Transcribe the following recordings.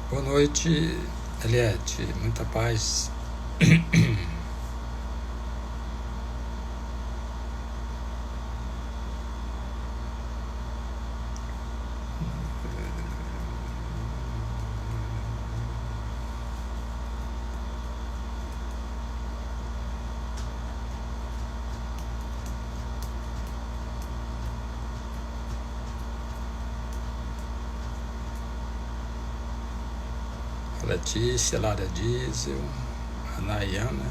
Boa noite, Eliette. Muita paz. Letícia, Lara Diesel, a Nayana.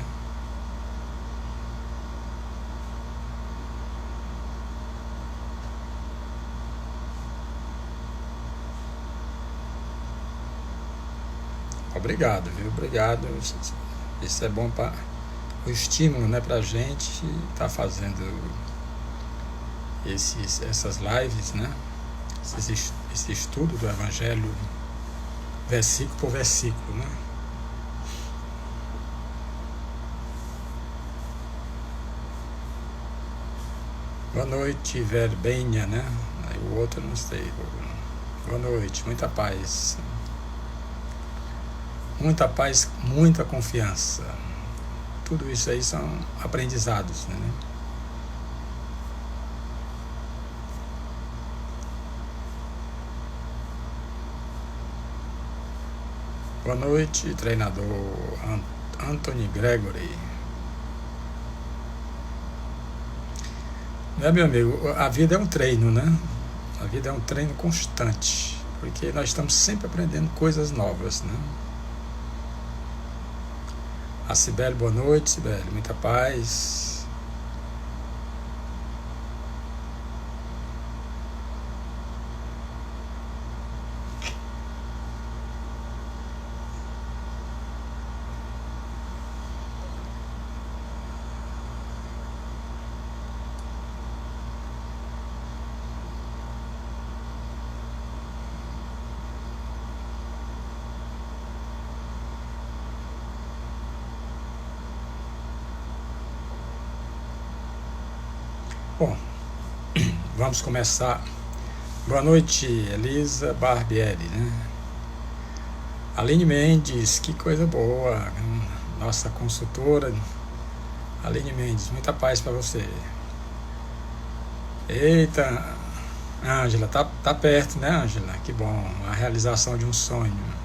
Obrigado, viu? Obrigado. Isso é bom para o estímulo, né, para a gente estar fazendo essas lives, né? Esse estudo do Evangelho, versículo por versículo, né? Boa noite, Verbênia, né? Aí o outro não sei. Boa noite, muita paz. Muita paz, muita confiança. Tudo isso aí são aprendizados, né? Boa noite, treinador Anthony Gregory. Né, meu amigo? A vida é um treino, né? A vida é um treino constante, porque nós estamos sempre aprendendo coisas novas, né? A Cibele, boa noite, Cibele, muita paz. Bom, vamos começar. Boa noite, Elisa Barbieri, né? Aline Mendes, que coisa boa, nossa consultora. Aline Mendes, muita paz para você. Eita, Ângela, tá perto, né, Ângela? Que bom, a realização de um sonho.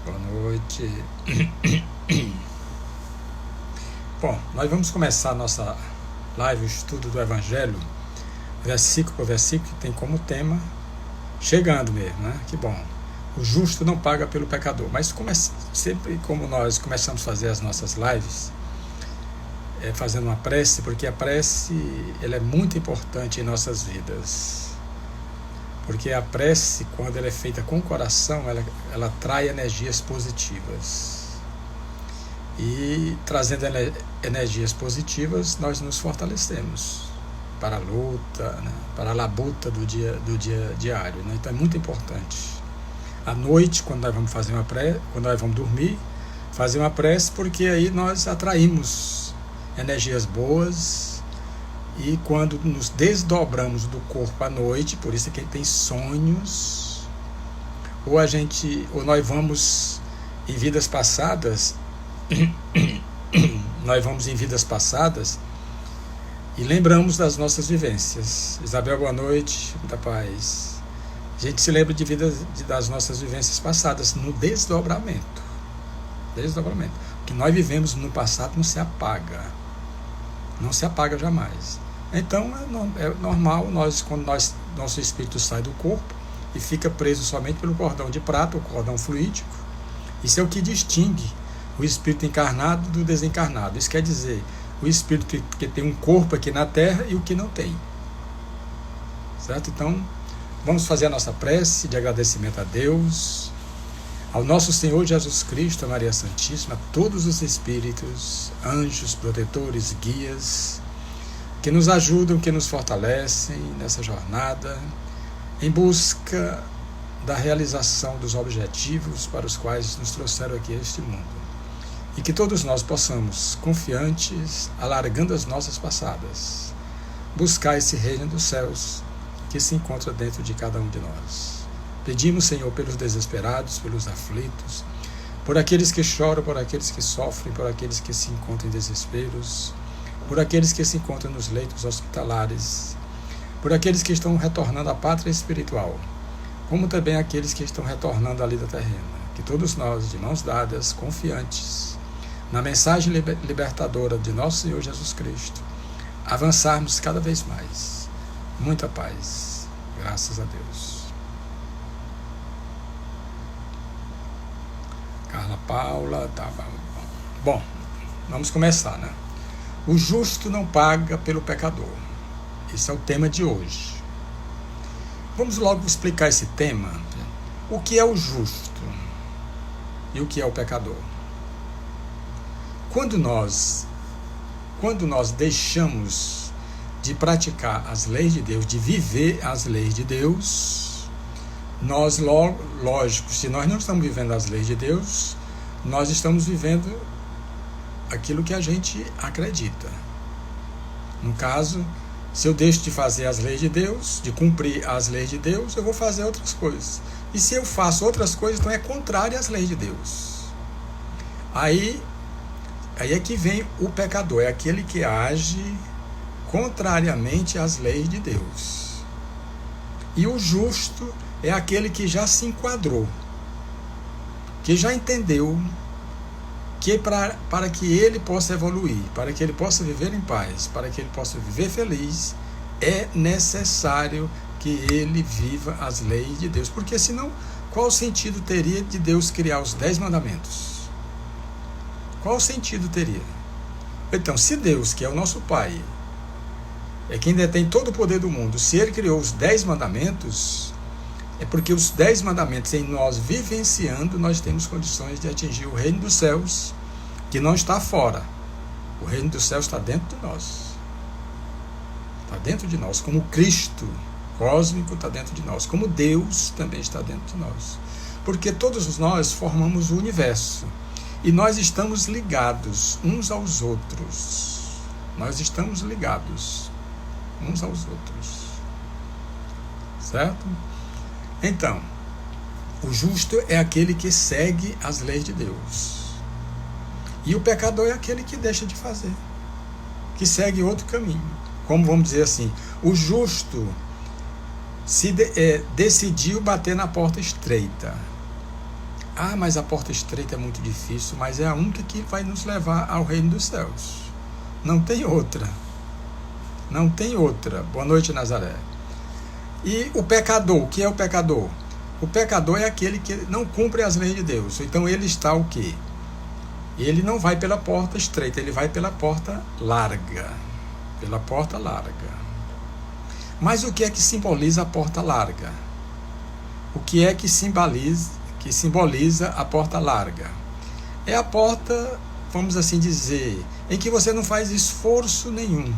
Boa noite. Bom, nós vamos começar a nossa live, o estudo do Evangelho, versículo por versículo, que tem como tema, chegando mesmo, né? Que bom. O justo não paga pelo pecador. Mas sempre como nós começamos a fazer as nossas lives, fazendo uma prece, porque a prece ela é muito importante em nossas vidas. Porque a prece, quando ela é feita com o coração, ela atrai energias positivas. E trazendo energias positivas, nós nos fortalecemos para a luta, né? Para a labuta do dia diário, né? Então é muito importante. À noite, quando nós vamos fazer uma prece, quando nós vamos dormir, fazer uma prece, porque aí nós atraímos energias boas. E quando nos desdobramos do corpo à noite, por isso é que tem sonhos, ou nós vamos em vidas passadas, nós vamos em vidas passadas e lembramos das nossas vivências. Isabel, boa noite, muita paz. A gente se lembra das nossas vivências passadas no desdobramento. O que nós vivemos no passado não se apaga. Não se apaga jamais. Então é normal, quando nosso espírito sai do corpo e fica preso somente pelo cordão de prata, o cordão fluídico. Isso é o que distingue o espírito encarnado do desencarnado. Isso quer dizer, o espírito que tem um corpo aqui na Terra e o que não tem. Certo? Então, vamos fazer a nossa prece de agradecimento a Deus, ao nosso Senhor Jesus Cristo, a Maria Santíssima, a todos os espíritos, anjos, protetores, guias, que nos ajudam, que nos fortalecem nessa jornada, em busca da realização dos objetivos para os quais nos trouxeram aqui a este mundo. e que todos nós possamos, confiantes, alargando as nossas passadas, buscar esse reino dos céus que se encontra dentro de cada um de nós. Pedimos, Senhor, pelos desesperados, pelos aflitos, por aqueles que choram, por aqueles que sofrem, por aqueles que se encontram em desesperos, por aqueles que se encontram nos leitos hospitalares, por aqueles que estão retornando à pátria espiritual, como também aqueles que estão retornando à lida terrena. Que todos nós, de mãos dadas, confiantes, na mensagem libertadora de nosso Senhor Jesus Cristo, avançarmos cada vez mais. Muita paz. Graças a Deus. Carla Paula, tá bom. Vamos começar, né? O justo não paga pelo pecador. Esse é o tema de hoje. Vamos logo explicar esse tema. O que é o justo e o que é o pecador? Quando nós deixamos de praticar as leis de Deus, de viver as leis de Deus, nós, lógico, se nós não estamos vivendo as leis de Deus, nós estamos vivendo aquilo que a gente acredita. No caso, se eu deixo de fazer as leis de Deus, de cumprir as leis de Deus, eu vou fazer outras coisas. E se eu faço outras coisas, então é contrário às leis de Deus. Aí é que vem o pecador, é aquele que age contrariamente às leis de Deus. E o justo é aquele que já se enquadrou, que já entendeu que para que ele possa evoluir, para que ele possa viver em paz, para que ele possa viver feliz, é necessário que ele viva as leis de Deus. Porque senão, qual sentido teria de Deus criar os 10 mandamentos? Qual sentido teria? Então, se Deus, que é o nosso Pai, é quem detém todo o poder do mundo, se Ele criou os 10 mandamentos, é porque os 10 mandamentos, em nós vivenciando, nós temos condições de atingir o reino dos céus, que não está fora. O reino dos céus está dentro de nós. Está dentro de nós, como Cristo cósmico está dentro de nós, como Deus também está dentro de nós. Porque todos nós formamos o universo. E nós estamos ligados uns aos outros. Nós estamos ligados uns aos outros. Certo? Então, o justo é aquele que segue as leis de Deus. E o pecador é aquele que deixa de fazer, que segue outro caminho. Como vamos dizer assim, o justo decidiu bater na porta estreita. Ah, mas a porta estreita é muito difícil, mas é a única que vai nos levar ao reino dos céus. Não tem outra. Não tem outra. Boa noite, Nazaré. E o pecador, o que é o pecador? O pecador é aquele que não cumpre as leis de Deus. Então ele está o quê? Ele não vai pela porta estreita, ele vai pela porta larga. Pela porta larga. Mas o que é que simboliza a porta larga? O que é que simboliza a porta larga? É a porta, vamos assim dizer, em que você não faz esforço nenhum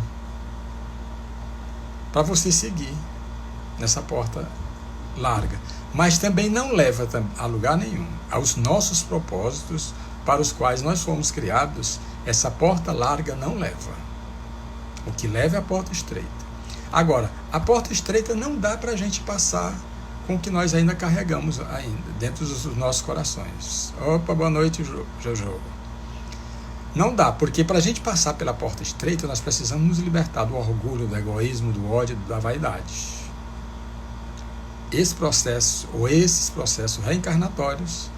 para você seguir nessa porta larga, mas também não leva a lugar nenhum. Aos nossos propósitos para os quais nós fomos criados, essa porta larga não leva. O que leva é a porta estreita. Agora, a porta estreita não dá para a gente passar com o que nós ainda carregamos dentro dos nossos corações. Opa, boa noite, Jojo. Não dá, porque para a gente passar pela porta estreita, nós precisamos nos libertar do orgulho, do egoísmo, do ódio, da vaidade. Esse processo, ou esses processos reencarnatórios,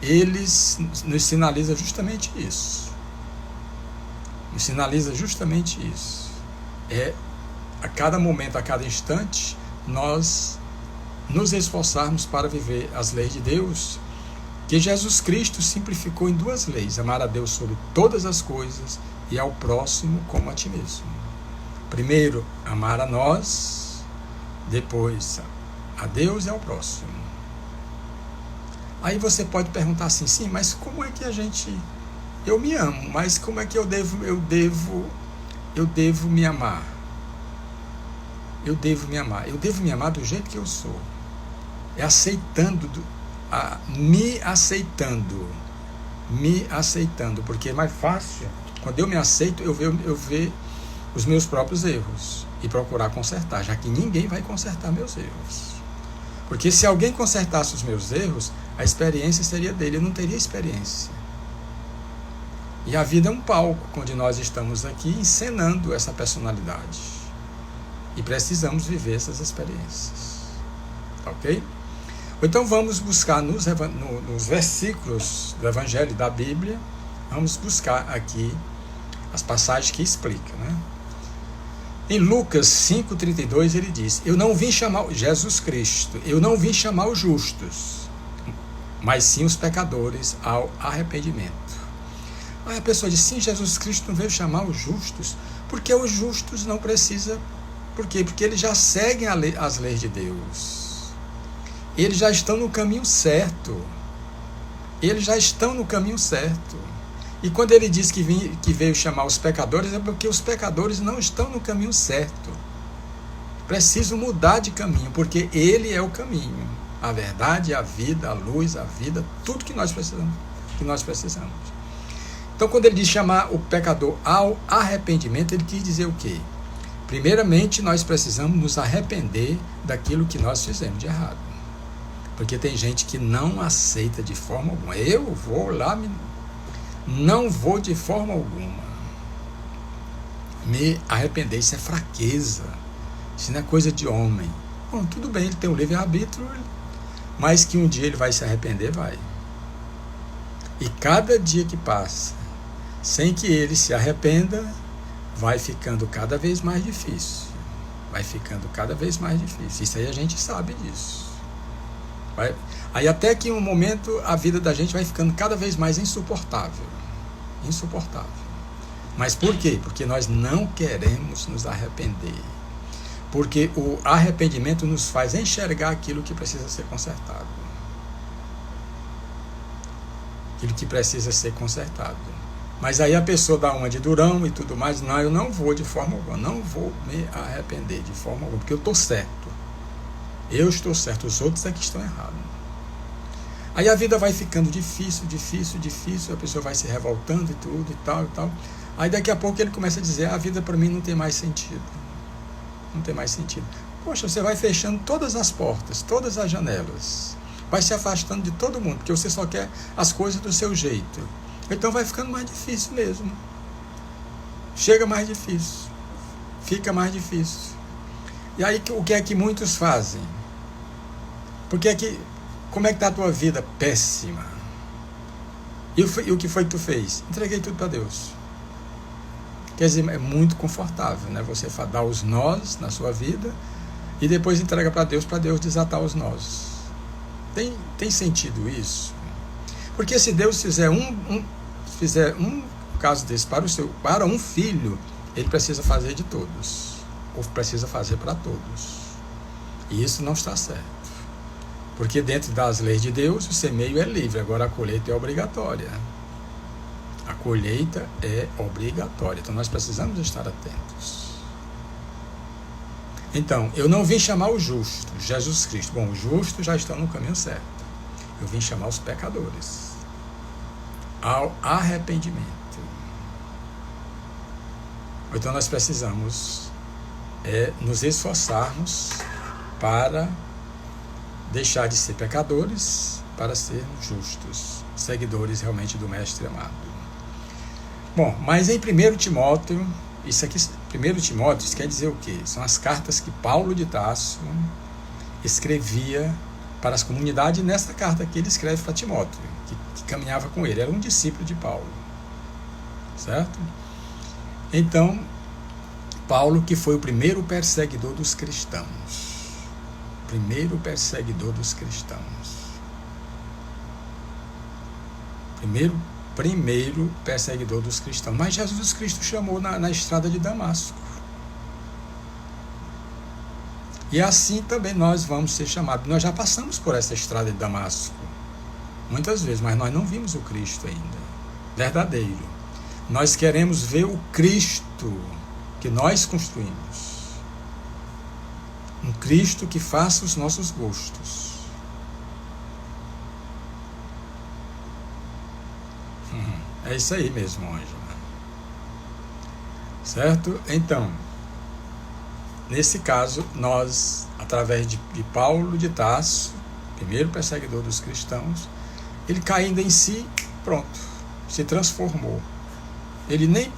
eles nos sinalizam justamente isso. Nos sinaliza justamente isso. A cada momento, a cada instante, nós nos esforçarmos para viver as leis de Deus, que Jesus Cristo simplificou em 2 leis: amar a Deus sobre todas as coisas e ao próximo como a ti mesmo. Primeiro, amar a nós, depois a Deus e ao próximo. Aí você pode perguntar assim, sim, mas como é que eu me amo, mas como é que eu devo me amar? Eu devo me amar do jeito que eu sou. É me aceitando. me aceitando, porque é mais fácil, quando eu me aceito, eu ver os meus próprios erros e procurar consertar, já que ninguém vai consertar meus erros. Porque se alguém consertasse os meus erros, a experiência seria dele, eu não teria experiência. E a vida é um palco onde nós estamos aqui encenando essa personalidade. E precisamos viver essas experiências. Ok? Então vamos buscar nos versículos do Evangelho da Bíblia, vamos buscar aqui as passagens que explicam, né? Em Lucas 5,32 ele diz, eu não vim chamar, Jesus Cristo, eu não vim chamar os justos, mas sim os pecadores ao arrependimento. Aí a pessoa diz, sim, Jesus Cristo não veio chamar os justos, porque os justos não precisam, por quê? Porque eles já seguem as leis de Deus, eles já estão no caminho certo, eles já estão no caminho certo. E quando ele diz que veio chamar os pecadores, é porque os pecadores não estão no caminho certo. Precisam mudar de caminho, porque ele é o caminho, a verdade, a vida, a luz, a vida, tudo que nós precisamos. Então, quando ele diz chamar o pecador ao arrependimento, ele quis dizer o quê? Primeiramente, nós precisamos nos arrepender daquilo que nós fizemos de errado. Porque tem gente que não aceita de forma alguma. Eu vou lá, não vou de forma alguma me arrepender. Isso é fraqueza, isso não é coisa de homem. Bom, tudo bem, ele tem um livre-arbítrio, mas que um dia ele vai se arrepender, vai. E cada dia que passa sem que ele se arrependa, vai ficando cada vez mais difícil. Vai ficando cada vez mais difícil. Isso aí a gente sabe disso. Aí até que em um momento a vida da gente vai ficando cada vez mais insuportável. Insuportável. Mas por quê? Porque nós não queremos nos arrepender. Porque o arrependimento nos faz enxergar aquilo que precisa ser consertado. Aquilo que precisa ser consertado. Mas aí a pessoa dá uma de durão e tudo mais. Não, eu não vou de forma alguma. Não vou me arrepender de forma alguma. Porque eu estou certo. Eu estou certo. Os outros é que estão errados. Aí a vida vai ficando difícil. A pessoa vai se revoltando e tudo e tal e tal. Aí daqui a pouco ele começa a dizer, a vida para mim não tem mais sentido. Não tem mais sentido. Poxa, você vai fechando todas as portas, todas as janelas. Vai se afastando de todo mundo, porque você só quer as coisas do seu jeito. Então vai ficando mais difícil mesmo. Chega mais difícil. Fica mais difícil. E aí o que é que muitos fazem? Como é que está a tua vida? Péssima. E o que foi que tu fez? Entreguei tudo para Deus. Quer dizer, é muito confortável, né? Você dar os nós na sua vida e depois entrega para Deus desatar os nós. Tem sentido isso? Porque se Deus fizer um caso desse para um filho, ele precisa fazer de todos. Ou precisa fazer para todos. E isso não está certo. Porque dentro das leis de Deus, o semeio é livre, agora a colheita é obrigatória. A colheita é obrigatória. Então nós precisamos estar atentos. Então, eu não vim chamar os justos, Jesus Cristo. Bom, os justos já estão no caminho certo. Eu vim chamar os pecadores ao arrependimento. Então nós precisamos nos esforçarmos para deixar de ser pecadores para sermos justos, seguidores realmente do Mestre amado. Bom, mas em 1 Timóteo, isso quer dizer o quê? São as cartas que Paulo de Tarso escrevia para as comunidades, e nessa carta aqui ele escreve para Timóteo, que caminhava com ele, era um discípulo de Paulo. Certo? Então, Paulo, que foi o primeiro perseguidor dos cristãos. Primeiro perseguidor dos cristãos. Primeiro perseguidor dos cristãos. Mas Jesus Cristo chamou na estrada de Damasco. E assim também nós vamos ser chamados. Nós já passamos por essa estrada de Damasco muitas vezes, mas nós não vimos o Cristo ainda verdadeiro. Nós queremos ver o Cristo que nós construímos. Um Cristo que faça os nossos gostos. É isso aí mesmo, Ângela. Certo? Então, nesse caso, nós, através de Paulo de Tarso, primeiro perseguidor dos cristãos, ele caindo em si, pronto, se transformou. Ele nem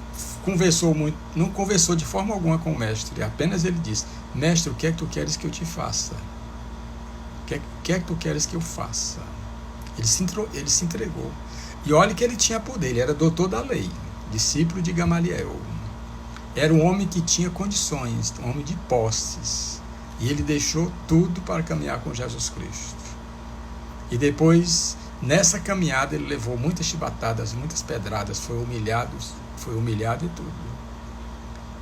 conversou muito, não conversou de forma alguma com o mestre, apenas ele disse: mestre, o que é que tu queres que eu te faça? O que é que tu queres que eu faça? Ele se entregou. E olha que ele tinha poder, ele era doutor da lei, discípulo de Gamaliel. Era um homem que tinha condições, um homem de posses. E ele deixou tudo para caminhar com Jesus Cristo. E depois, nessa caminhada, ele levou muitas chibatadas, muitas pedradas, foi humilhado e tudo.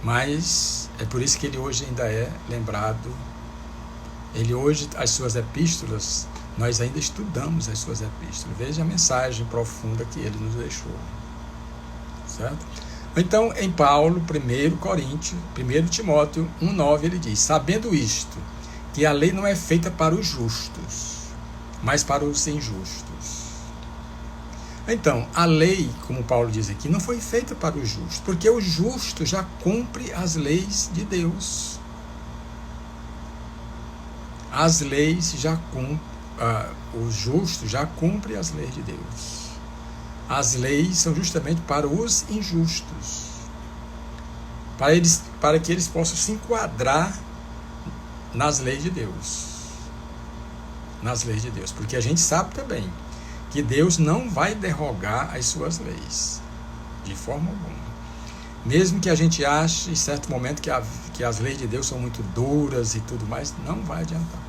Mas é por isso que ele hoje ainda é lembrado. Ele hoje, as suas epístolas, nós ainda estudamos as suas epístolas. Veja a mensagem profunda que ele nos deixou. Certo? Então, em Paulo, 1 Timóteo 1,9, ele diz: sabendo isto, que a lei não é feita para os justos, mas para os injustos. Então, a lei, como Paulo diz aqui, não foi feita para os justos, porque o justo já cumpre as leis de Deus. As leis já cumprem, o justo já cumpre as leis de Deus. As leis são justamente para os injustos, para que eles possam se enquadrar nas leis de Deus. Nas leis de Deus, porque a gente sabe também que Deus não vai derrogar as suas leis, de forma alguma. Mesmo que a gente ache, em certo momento, que as leis de Deus são muito duras e tudo mais, não vai adiantar.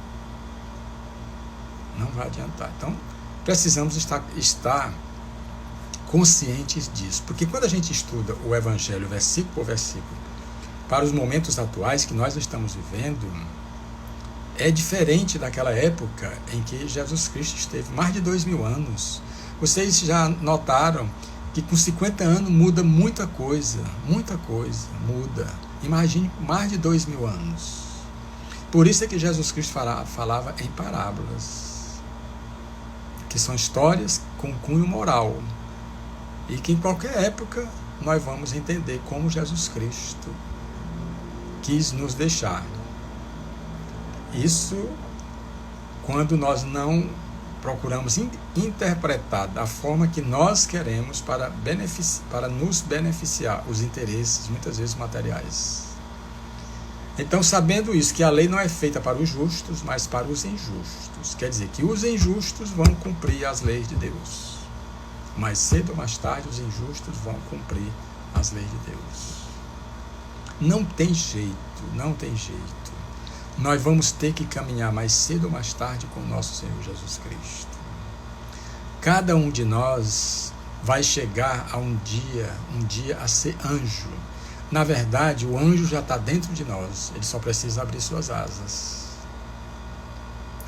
Não vai adiantar. Então, precisamos estar conscientes disso. Porque quando a gente estuda o Evangelho, versículo por versículo, para os momentos atuais que nós estamos vivendo, é diferente daquela época em que Jesus Cristo esteve, mais de 2000 anos. Vocês já notaram que com 50 anos muda muita coisa muda. Imagine mais de 2000 anos. Por isso é que Jesus Cristo falava em parábolas, que são histórias com cunho moral, e que em qualquer época nós vamos entender como Jesus Cristo quis nos deixar. Isso quando nós não procuramos interpretar da forma que nós queremos para nos beneficiar os interesses, muitas vezes materiais. Então, sabendo isso, que a lei não é feita para os justos, mas para os injustos. Quer dizer que os injustos vão cumprir as leis de Deus. Mais cedo ou mais tarde, os injustos vão cumprir as leis de Deus. Não tem jeito. Nós vamos ter que caminhar mais cedo ou mais tarde com o nosso Senhor Jesus Cristo. Cada um de nós vai chegar a um dia a ser anjo. Na verdade, o anjo já está dentro de nós, ele só precisa abrir suas asas.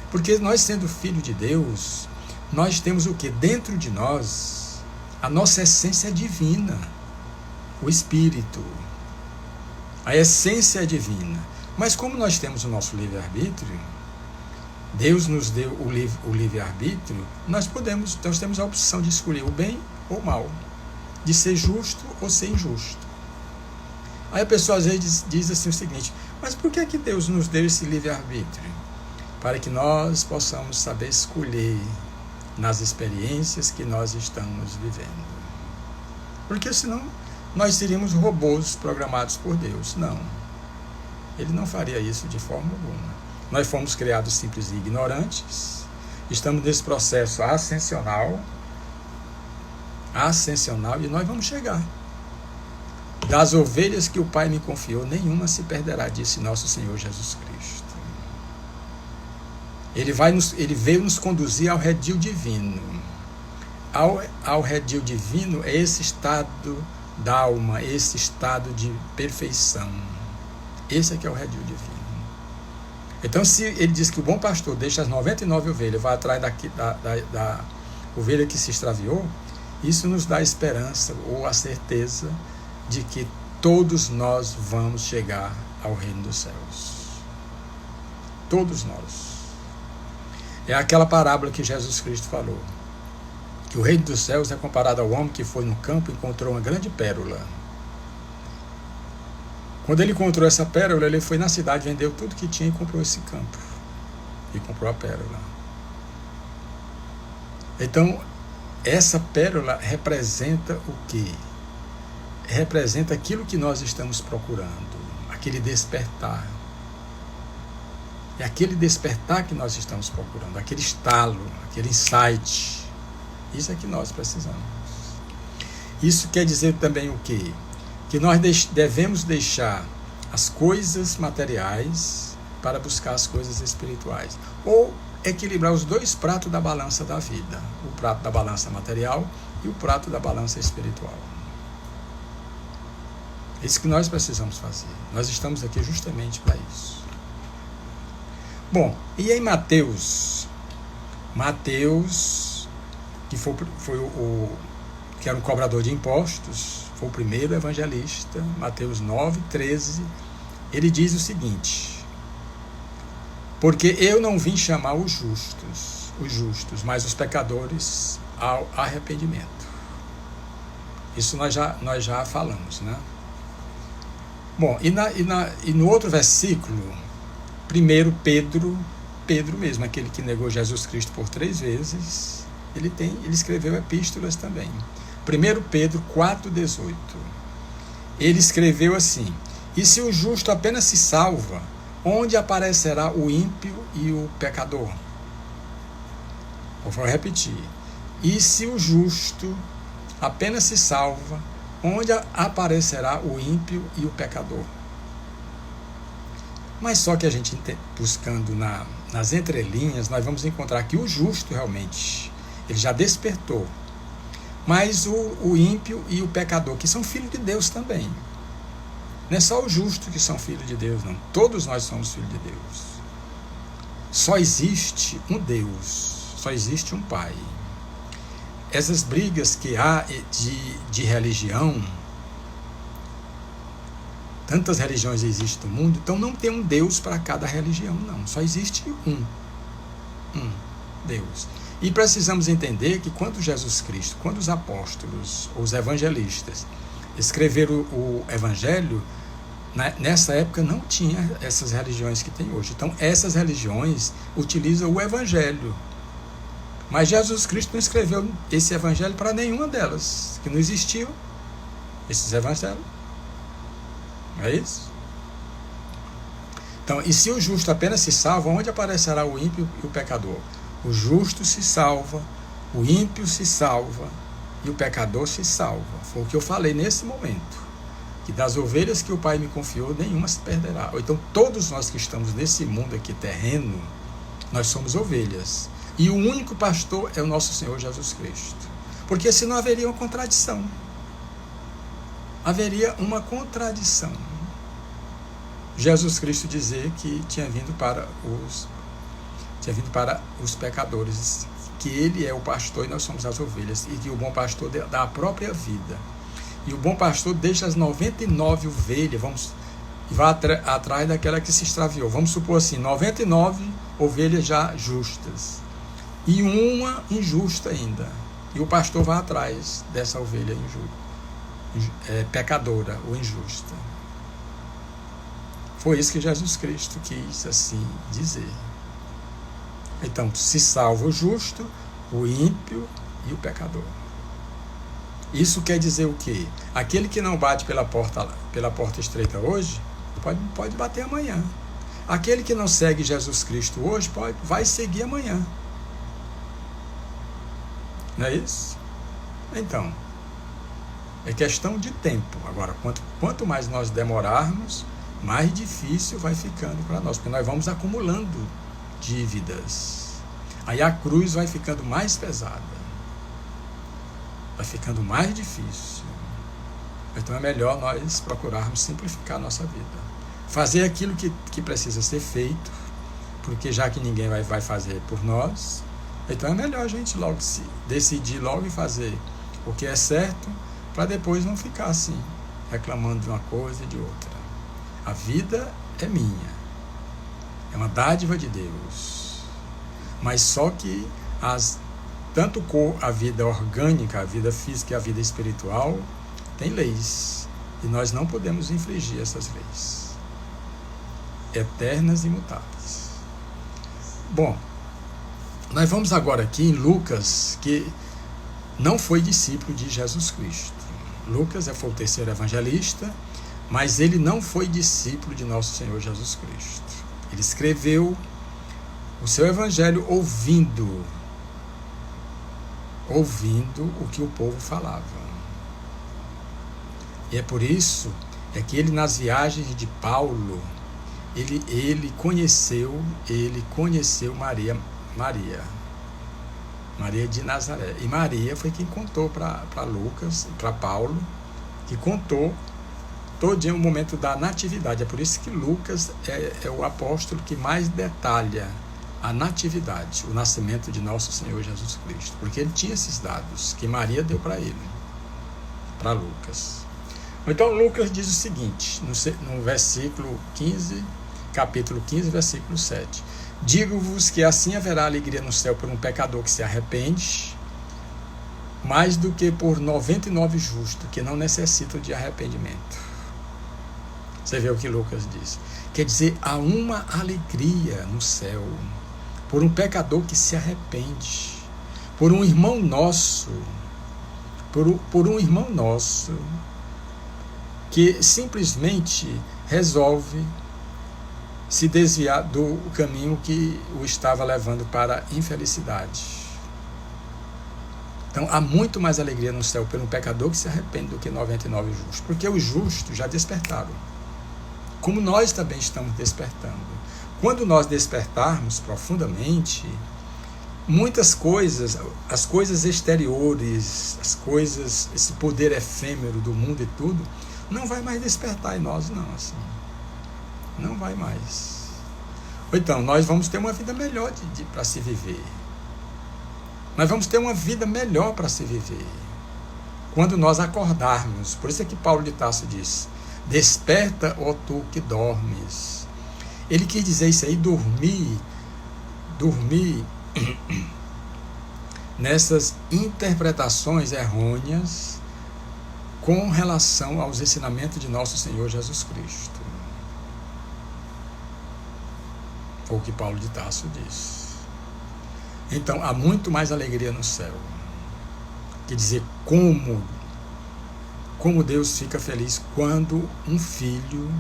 Porque nós, sendo filho de Deus, nós temos o que? Dentro de nós, a nossa essência divina, o Espírito. A essência é divina. Mas como nós temos o nosso livre-arbítrio, Deus nos deu o livre-arbítrio, nós temos a opção de escolher o bem ou o mal, de ser justo ou ser injusto. Aí a pessoa às vezes diz assim o seguinte: mas por que Deus nos deu esse livre-arbítrio? Para que nós possamos saber escolher nas experiências que nós estamos vivendo. Porque senão nós seríamos robôs programados por Deus. Não. Ele não faria isso de forma alguma. Nós fomos criados simples e ignorantes, estamos nesse processo ascensional, e nós vamos chegar. Das ovelhas que o Pai me confiou, nenhuma se perderá, disse nosso Senhor Jesus Cristo. Ele veio nos conduzir ao redil divino. Ao redil divino é esse estado da alma, esse estado de perfeição. Esse é que é o redil divino. Então, se ele diz que o bom pastor deixa as 99 ovelhas, vai atrás da ovelha que se extraviou, isso nos dá esperança ou a certeza de que todos nós vamos chegar ao reino dos céus. Todos nós. É aquela parábola que Jesus Cristo falou. que o reino dos céus é comparado ao homem que foi no campo e encontrou uma grande pérola. Quando ele encontrou essa pérola, ele foi na cidade, vendeu tudo que tinha e comprou esse campo. E comprou a pérola. Então, essa pérola representa o quê? Representa aquilo que nós estamos procurando, aquele despertar. É aquele despertar que nós estamos procurando, aquele estalo, aquele insight. Isso é que nós precisamos. Isso quer dizer também o quê? Que nós devemos deixar as coisas materiais para buscar as coisas espirituais. Ou equilibrar os dois pratos da balança da vida. O prato da balança material e o prato da balança espiritual. É isso que nós precisamos fazer. Nós estamos aqui justamente para isso. Bom, e em Mateus, que que era um cobrador de impostos, foi o primeiro evangelista, Mateus 9:13, ele diz o seguinte: porque eu não vim chamar os justos, mas os pecadores ao arrependimento. Isso nós já falamos, né? Bom, e no outro versículo, 1 Pedro mesmo, aquele que negou Jesus Cristo por 3 vezes, ele escreveu epístolas também. 1 Pedro 4:18. Ele escreveu assim: e se o justo apenas se salva, onde aparecerá o ímpio e o pecador? Vou repetir. E se o justo apenas se salva, onde aparecerá o ímpio e o pecador? Mas só que a gente, buscando nas entrelinhas, nós vamos encontrar que o justo realmente, ele já despertou. Mas o ímpio e o pecador, que são filhos de Deus também. Não é só o justo que são filhos de Deus, não. Todos nós somos filhos de Deus. Só existe um Deus, só existe um Pai. Essas brigas que há de religião, tantas religiões existem no mundo, então não tem um Deus para cada religião, não. Só existe um Deus. E precisamos entender que quando Jesus Cristo, quando os apóstolos, os evangelistas, escreveram o Evangelho, nessa época não tinha essas religiões que tem hoje. Então essas religiões utilizam o Evangelho. Mas Jesus Cristo não escreveu esse Evangelho para nenhuma delas, que não existiam esses Evangelhos. É isso? Então, e se o justo apenas se salva, onde aparecerá o ímpio e o pecador? O justo se salva, o ímpio se salva e o pecador se salva. Foi o que eu falei nesse momento. Que das ovelhas que o Pai me confiou, nenhuma se perderá. Ou então todos nós que estamos nesse mundo aqui terreno, nós somos ovelhas. E o único pastor é o nosso Senhor Jesus Cristo. Porque senão haveria uma contradição. Haveria uma contradição. Jesus Cristo dizer que tinha vindo para os pecadores, que ele é o pastor e nós somos as ovelhas, e que o bom pastor dá a própria vida. E o bom pastor deixa as 99 ovelhas, e vai atrás daquela que se extraviou. Vamos supor assim, 99 ovelhas já justas, e uma injusta ainda. E o pastor vai atrás dessa ovelha pecadora ou injusta. Foi isso que Jesus Cristo quis assim dizer. Então, se salva o justo, o ímpio e o pecador. Isso quer dizer o quê? Aquele que não bate pela porta estreita hoje, pode bater amanhã. Aquele que não segue Jesus Cristo hoje, vai seguir amanhã. Não é isso? Então, é questão de tempo. Agora, quanto mais nós demorarmos, mais difícil vai ficando para nós, porque nós vamos acumulando dívidas. Aí a cruz vai ficando mais pesada, vai ficando mais difícil. Então é melhor nós procurarmos simplificar a nossa vida, fazer aquilo que precisa ser feito, porque já que ninguém vai fazer por nós, então é melhor a gente logo decidir logo e fazer o que é certo, para depois não ficar assim, reclamando de uma coisa e de outra. A vida é minha, é uma dádiva de Deus, mas só que tanto a vida orgânica, a vida física e a vida espiritual, tem leis. E nós não podemos infringir essas leis. Eternas e imutáveis. Bom, nós vamos agora aqui em Lucas, que não foi discípulo de Jesus Cristo. Lucas foi o terceiro evangelista, mas ele não foi discípulo de nosso Senhor Jesus Cristo. Ele escreveu o seu evangelho ouvindo o que o povo falava. E é por isso que ele, nas viagens de Paulo, ele conheceu Maria de Nazaré. E Maria foi quem contou para Lucas, para Paulo, que contou todo o momento da natividade. É por isso que Lucas é o apóstolo que mais detalha a natividade, o nascimento de nosso Senhor Jesus Cristo, porque ele tinha esses dados que Maria deu para ele, para Lucas. Então Lucas diz o seguinte, no versículo 15, capítulo 15, versículo 7: digo-vos que assim haverá alegria no céu por um pecador que se arrepende, mais do que por 99 justos que não necessitam de arrependimento. Você vê o que Lucas diz. Quer dizer, há uma alegria no céu por um pecador que se arrepende, por um irmão nosso, por um irmão nosso que simplesmente resolve se desviar do caminho que o estava levando para a infelicidade. Então, há muito mais alegria no céu por um pecador que se arrepende do que 99 justos, porque os justos já despertaram, como nós também estamos despertando. Quando nós despertarmos profundamente, muitas coisas, as coisas exteriores, as coisas, esse poder efêmero do mundo e tudo, não vai mais despertar em nós, não, assim. Não vai mais. Ou então, nós vamos ter uma vida melhor para se viver. Nós vamos ter uma vida melhor para se viver quando nós acordarmos. Por isso é que Paulo de Tarso diz: desperta, ó tu que dormes. Ele quis dizer isso aí, dormir nessas interpretações errôneas com relação aos ensinamentos de nosso Senhor Jesus Cristo. Foi o que Paulo de Tarso diz. Então, há muito mais alegria no céu. Quer dizer, como Deus fica feliz quando um filho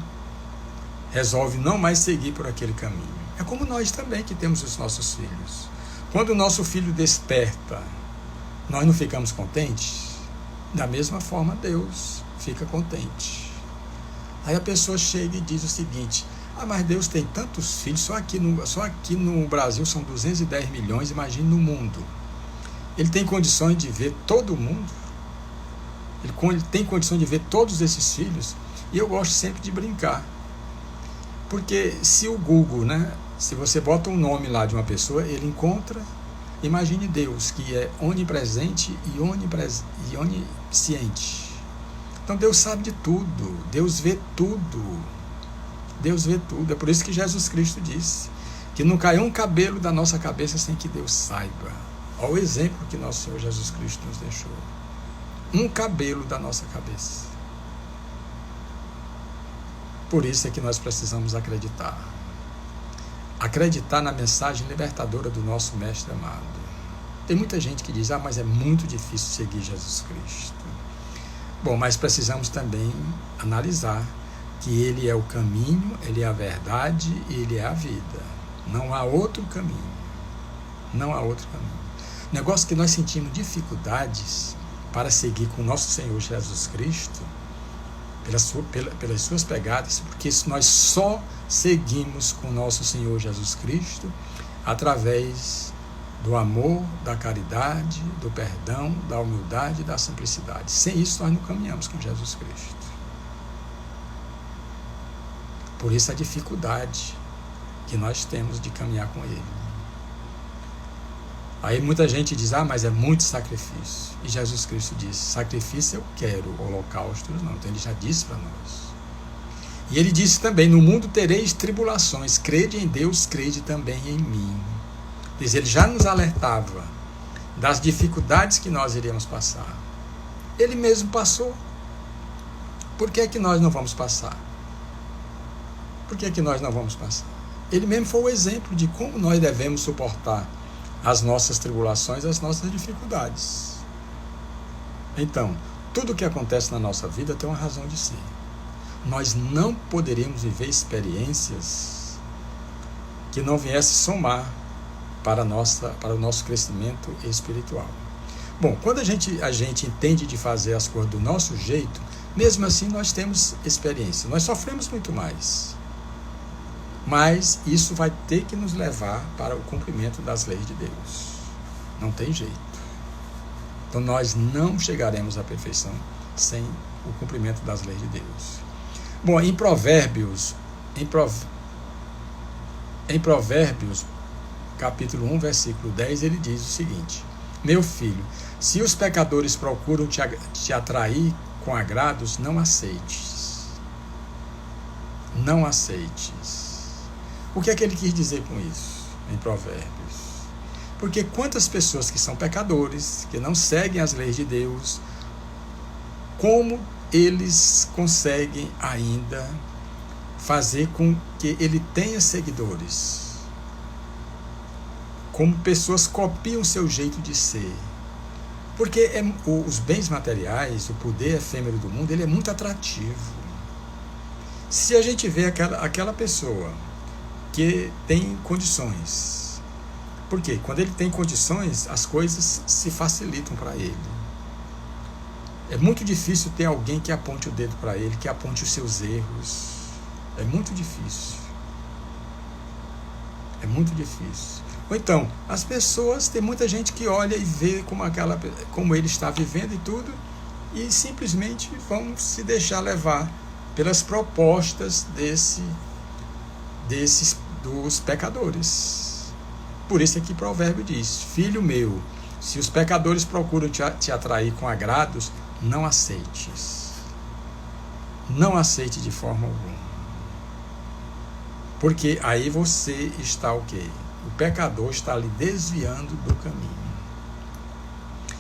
resolve não mais seguir por aquele caminho. É como nós também que temos os nossos filhos. Quando o nosso filho desperta, nós não ficamos contentes? Da mesma forma, Deus fica contente. Aí a pessoa chega e diz o seguinte: mas Deus tem tantos filhos, só aqui no Brasil são 210 milhões, imagine no mundo. Ele tem condições de ver todo mundo? Ele tem condições de ver todos esses filhos? E eu gosto sempre de brincar. Porque se o Google, se você bota um nome lá de uma pessoa, ele encontra. Imagine Deus, que é onipresente e onisciente. Então Deus sabe de tudo, Deus vê tudo. Deus vê tudo. É por isso que Jesus Cristo disse que não caiu um cabelo da nossa cabeça sem que Deus saiba. Olha o exemplo que nosso Senhor Jesus Cristo nos deixou. Um cabelo da nossa cabeça. Por isso é que nós precisamos acreditar. Acreditar na mensagem libertadora do nosso Mestre amado. Tem muita gente que diz: mas é muito difícil seguir Jesus Cristo. Bom, mas precisamos também analisar que Ele é o caminho, Ele é a verdade e Ele é a vida. Não há outro caminho. Não há outro caminho. Negócio que nós sentimos dificuldades para seguir com o nosso Senhor Jesus Cristo, pelas suas pegadas, porque nós só seguimos com o nosso Senhor Jesus Cristo através do amor, da caridade, do perdão, da humildade e da simplicidade. Sem isso nós não caminhamos com Jesus Cristo. Por isso a dificuldade que nós temos de caminhar com Ele. Aí muita gente diz: mas é muito sacrifício. E Jesus Cristo disse: sacrifício eu quero, holocaustos não. Então Ele já disse para nós. E Ele disse também: no mundo tereis tribulações, crede em Deus, crede também em mim. Ele já nos alertava das dificuldades que nós iríamos passar. Ele mesmo passou. Por que é que nós não vamos passar? Por que é que nós não vamos passar? Ele mesmo foi o exemplo de como nós devemos suportar as nossas tribulações, as nossas dificuldades. Então, tudo o que acontece na nossa vida tem uma razão de ser. Nós não poderíamos viver experiências que não viessem somar para o nosso crescimento espiritual. Bom, quando a gente entende de fazer as coisas do nosso jeito, mesmo assim nós temos experiência. Nós sofremos muito mais. Mas isso vai ter que nos levar para o cumprimento das leis de Deus. Não tem jeito. Então nós não chegaremos à perfeição sem o cumprimento das leis de Deus. Bom, em Provérbios, capítulo 1, versículo 10, ele diz o seguinte: meu filho, se os pecadores procuram te atrair com agrados, não aceites. Não aceites. O que é que ele quis dizer com isso em Provérbios? Porque quantas pessoas que são pecadores, que não seguem as leis de Deus, como eles conseguem ainda fazer com que ele tenha seguidores? Como pessoas copiam o seu jeito de ser. Porque os bens materiais, o poder efêmero do mundo, ele é muito atrativo. Se a gente vê aquela pessoa que tem condições, porque quando ele tem condições, as coisas se facilitam para ele. É muito difícil ter alguém que aponte o dedo para ele, que aponte os seus erros. É muito difícil. É muito difícil. Ou então, as pessoas, tem muita gente que olha e vê como ele está vivendo e tudo, e simplesmente vão se deixar levar pelas propostas dos pecadores. Por isso é que Provérbio diz: filho meu, se os pecadores procuram te atrair com agrados, não aceites. Não aceite de forma alguma. Porque aí você está o quê? O pecador está lhe desviando do caminho.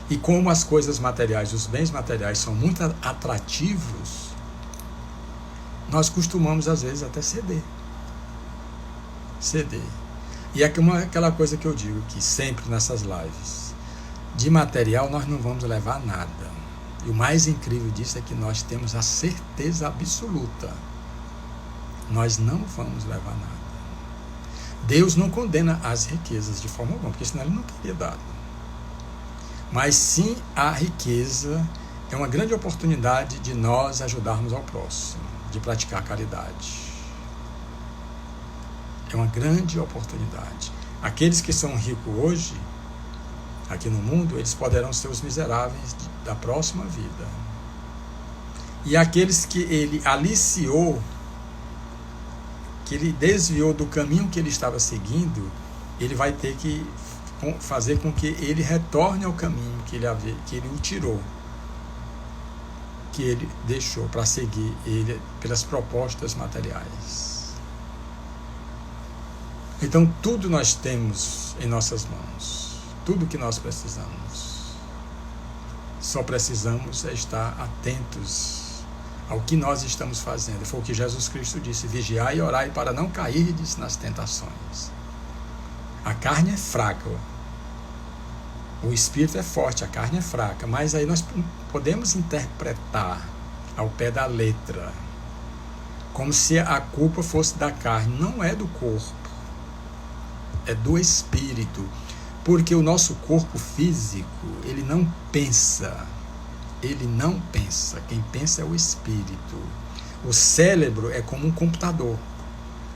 E como as coisas materiais, os bens materiais são muito atrativos, nós costumamos às vezes até ceder. E é aquela coisa que eu digo que sempre nessas lives, de material nós não vamos levar nada. E o mais incrível disso é que nós temos a certeza absoluta: nós não vamos levar nada. Deus não condena as riquezas de forma alguma, porque senão ele não teria dado. Mas sim, a riqueza é uma grande oportunidade de nós ajudarmos ao próximo, de praticar caridade. É uma grande oportunidade. Aqueles que são ricos hoje, aqui no mundo, eles poderão ser os miseráveis da próxima vida. E aqueles que ele aliciou, que ele desviou do caminho que ele estava seguindo, ele vai ter que fazer com que ele retorne ao caminho que ele o tirou, que ele deixou para seguir ele pelas propostas materiais. Então tudo nós temos em nossas mãos, tudo que nós precisamos. Só precisamos estar atentos ao que nós estamos fazendo. Foi o que Jesus Cristo disse: vigiai e orai para não cairdes nas tentações. A carne é fraca, o espírito é forte, a carne é fraca, mas aí nós podemos interpretar ao pé da letra, como se a culpa fosse da carne. Não é do corpo, é do espírito, porque o nosso corpo físico, ele não pensa. Ele não pensa. Quem pensa é o espírito. O cérebro é como um computador,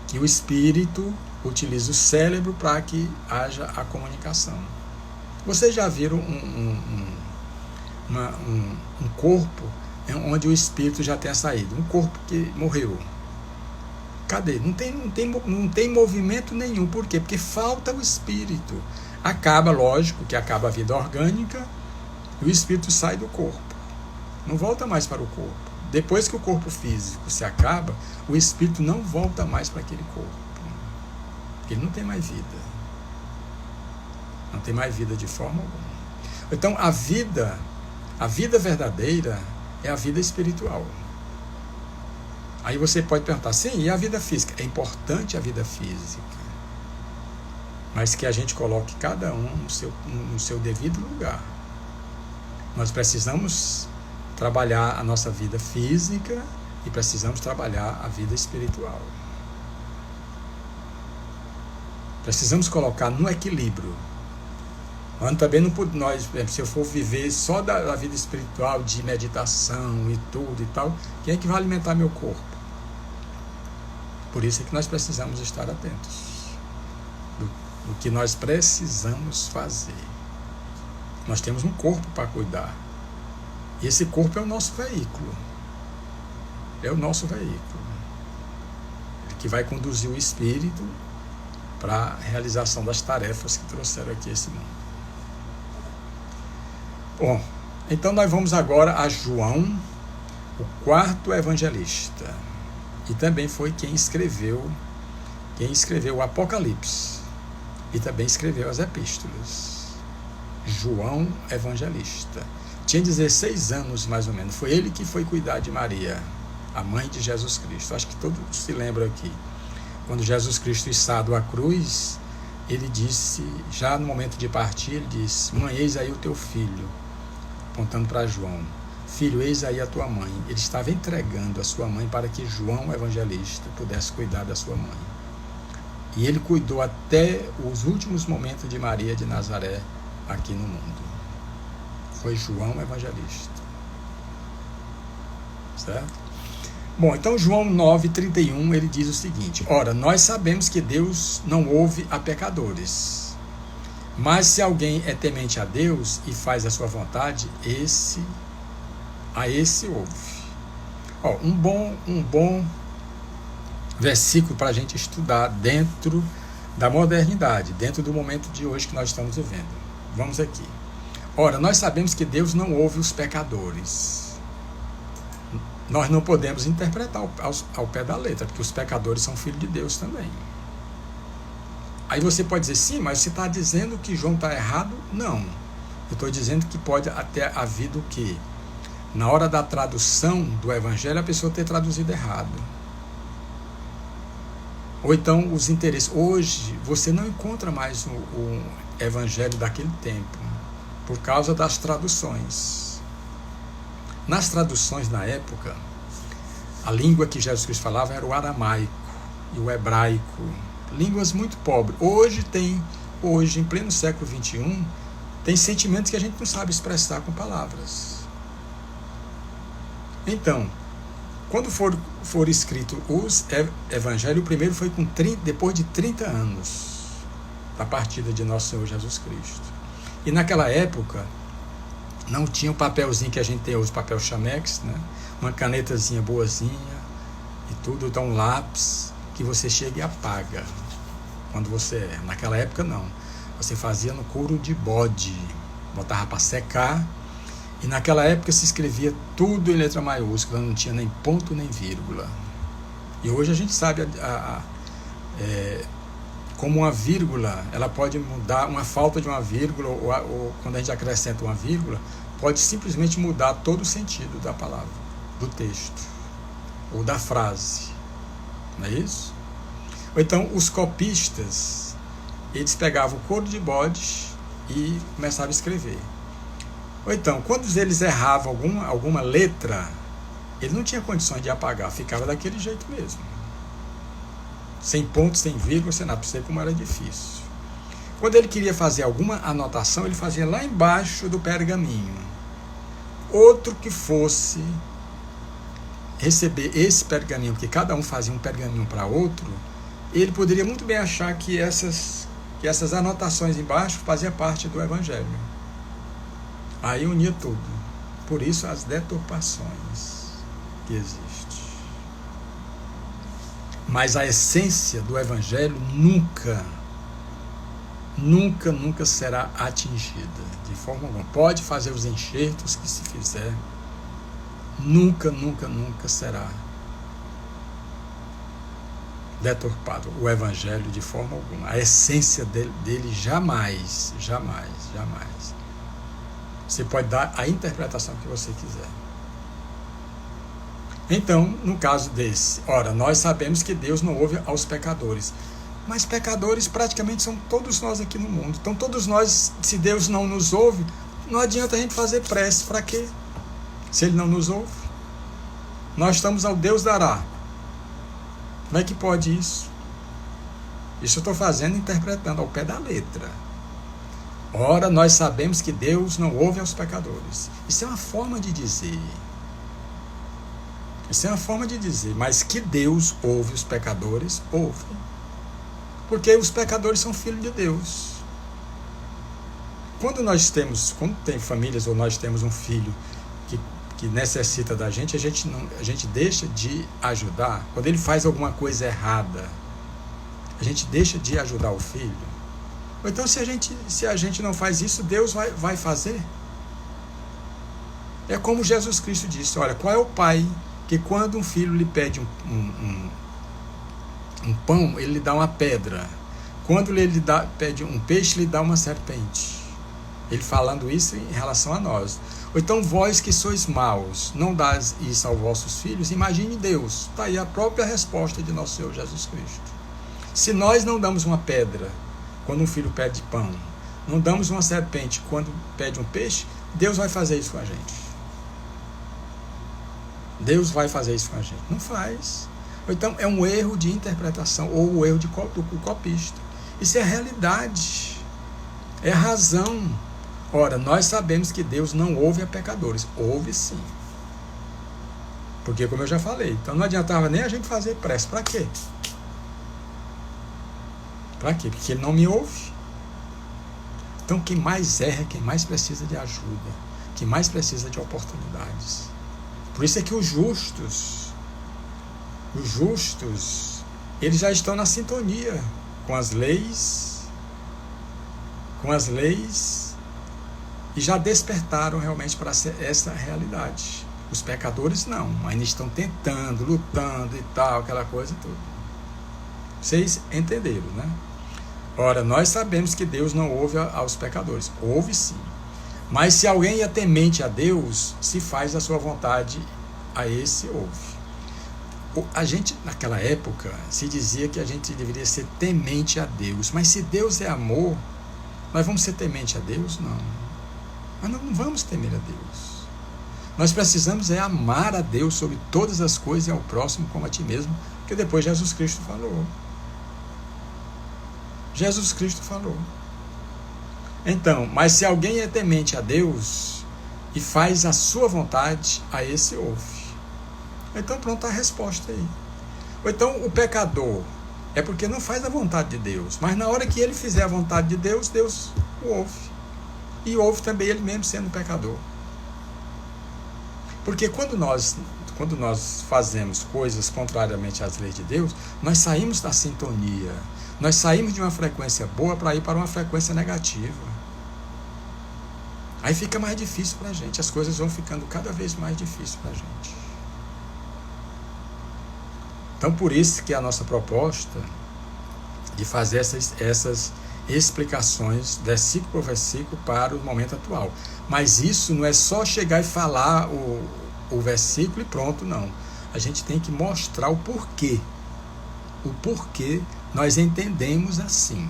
que o espírito utiliza o cérebro para que haja a comunicação. Vocês já viram um corpo onde o espírito já tenha saído? Um corpo que morreu. Cadê? Não tem movimento nenhum. Por quê? Porque falta o espírito. Acaba, lógico, que acaba a vida orgânica e o espírito sai do corpo. Não volta mais para o corpo. Depois que o corpo físico se acaba, o espírito não volta mais para aquele corpo. Porque ele não tem mais vida. Não tem mais vida de forma alguma. Então a vida verdadeira é a vida espiritual. Aí você pode perguntar, sim, e a vida física? É importante a vida física, mas que a gente coloque cada um no seu devido lugar. Nós precisamos trabalhar a nossa vida física e precisamos trabalhar a vida espiritual. Precisamos colocar no equilíbrio. Nós também não podemos, se eu for viver só da vida espiritual, de meditação e tudo e tal, quem é que vai alimentar meu corpo? Por isso é que nós precisamos estar atentos do que nós precisamos fazer. Nós temos um corpo para cuidar. E esse corpo é o nosso veículo. É o nosso veículo. Que vai conduzir o espírito para a realização das tarefas que trouxeram aqui esse mundo. Bom, então nós vamos agora a João, o quarto evangelista. E também foi quem escreveu o Apocalipse. E também escreveu as epístolas. João Evangelista. Tinha 16 anos, mais ou menos. Foi ele que foi cuidar de Maria, a mãe de Jesus Cristo. Acho que todos se lembram aqui. Quando Jesus Cristo içado à cruz, ele disse, já no momento de partir, ele disse, mãe, eis aí o teu filho, apontando para João. Filho, eis aí a tua mãe. Ele estava entregando a sua mãe para que João Evangelista pudesse cuidar da sua mãe. E ele cuidou até os últimos momentos de Maria de Nazaré aqui no mundo. Foi João Evangelista. Certo? Bom, então João 9,31, ele diz o seguinte: ora, nós sabemos que Deus não ouve a pecadores, mas se alguém é temente a Deus e faz a sua vontade, a esse ouve. Um bom versículo para a gente estudar dentro da modernidade, dentro do momento de hoje que nós estamos vivendo. Vamos aqui. Ora, nós sabemos que Deus não ouve os pecadores. Nós não podemos interpretar ao pé da letra, porque os pecadores são filhos de Deus também. Aí você pode dizer, sim, mas você está dizendo que João está errado? Não. Eu estou dizendo que pode até havido o quê? Na hora da tradução do Evangelho, a pessoa ter traduzido errado. Ou então os interesses. Hoje, você não encontra mais o Evangelho daquele tempo, por causa das traduções. Nas traduções, na época, a língua que Jesus Cristo falava era o aramaico e o hebraico. Línguas muito pobres. Hoje, em pleno século XXI, tem sentimentos que a gente não sabe expressar com palavras. Então, quando for escrito os evangelhos, o primeiro foi depois de 30 anos da partida de nosso Senhor Jesus Cristo. E naquela época, não tinha o papelzinho que a gente tem hoje, papel chamex, né? Uma canetazinha boazinha e tudo, então um lápis que você chega e apaga quando você erra. Naquela época não, você fazia no couro de bode, botava para secar, e naquela época se escrevia tudo em letra maiúscula, não tinha nem ponto nem vírgula. E hoje a gente sabe como uma vírgula, ela pode mudar, uma falta de uma vírgula, ou quando a gente acrescenta uma vírgula, pode simplesmente mudar todo o sentido da palavra, do texto, ou da frase. Não é isso? Ou então, os copistas, eles pegavam o couro de bode e começavam a escrever. Ou então, quando eles erravam alguma letra, ele não tinha condições de apagar, ficava daquele jeito mesmo. Sem ponto, sem vírgula, sem nada, para você como era difícil. Quando ele queria fazer alguma anotação, ele fazia lá embaixo do pergaminho. Outro que fosse receber esse pergaminho, porque cada um fazia um pergaminho para outro, ele poderia muito bem achar que essas anotações embaixo faziam parte do Evangelho. Aí unia tudo. Por isso as deturpações que existem. Mas a essência do Evangelho nunca será atingida, de forma alguma. Pode fazer os enxertos que se fizer, nunca será deturpado o Evangelho de forma alguma. A essência dele jamais. Você pode dar a interpretação que você quiser. Então, no caso desse, ora, nós sabemos que Deus não ouve aos pecadores. Mas pecadores praticamente são todos nós aqui no mundo. Então todos nós, se Deus não nos ouve, não adianta a gente fazer prece. Para quê? Se Ele não nos ouve. Nós estamos ao Deus dará. Como é que pode isso? Isso eu estou fazendo, interpretando ao pé da letra. Ora, nós sabemos que Deus não ouve aos pecadores. Isso é uma forma de dizer. Isso é uma forma de dizer. Mas que Deus ouve os pecadores, ouve. Porque os pecadores são filhos de Deus. Quando tem famílias ou nós temos um filho que necessita da gente, a gente deixa de ajudar. Quando ele faz alguma coisa errada, a gente deixa de ajudar o filho. Ou então, se a gente não faz isso, Deus vai fazer. É como Jesus Cristo disse, olha, qual é o pai que quando um filho lhe pede um pão, ele lhe dá uma pedra. Quando ele pede um peixe, ele dá uma serpente. Ele falando isso em relação a nós. Ou então, vós que sois maus, não dás isso aos vossos filhos, imagine Deus. Está aí a própria resposta de nosso Senhor Jesus Cristo. Se nós não damos uma pedra quando um filho pede pão, não damos uma serpente quando pede um peixe, Deus vai fazer isso com a gente. Deus vai fazer isso com a gente. Não faz. Ou então é um erro de interpretação, ou o erro do copista. Isso é a realidade. É a razão. Ora, nós sabemos que Deus não ouve a pecadores. Ouve sim. Porque, como eu já falei, então não adiantava nem a gente fazer prece. Para quê? Para quê? Porque Ele não me ouve. Então, quem mais erra, quem mais precisa de ajuda, quem mais precisa de oportunidades. Por isso é que os justos, eles já estão na sintonia com as leis, e já despertaram realmente para essa realidade. Os pecadores não, ainda estão tentando, lutando e tal, aquela coisa toda. Vocês entenderam, né? Ora, nós sabemos que Deus não ouve aos pecadores. Ouve sim. Mas se alguém é temente a Deus, se faz a sua vontade, a esse ouve. A gente, naquela época, se dizia que a gente deveria ser temente a Deus. Mas se Deus é amor, nós vamos ser temente a Deus? Não. Nós não vamos temer a Deus. Nós precisamos amar a Deus sobre todas as coisas e ao próximo como a ti mesmo, porque depois Jesus Cristo falou. Jesus Cristo falou. Então, mas se alguém é temente a Deus e faz a sua vontade, a esse ouve. Então pronto a resposta aí. Ou então o pecador é porque não faz a vontade de Deus, mas na hora que ele fizer a vontade de Deus, Deus o ouve. E ouve também ele mesmo sendo pecador. Porque quando nós fazemos coisas contrariamente às leis de Deus, nós saímos da sintonia. Nós saímos de uma frequência boa para ir para uma frequência negativa. Aí fica mais difícil para a gente. As coisas vão ficando cada vez mais difíceis para a gente. Então, por isso que a nossa proposta de fazer essas explicações, versículo por versículo, para o momento atual. Mas isso não é só chegar e falar o versículo e pronto, não. A gente tem que mostrar o porquê. O porquê nós entendemos assim.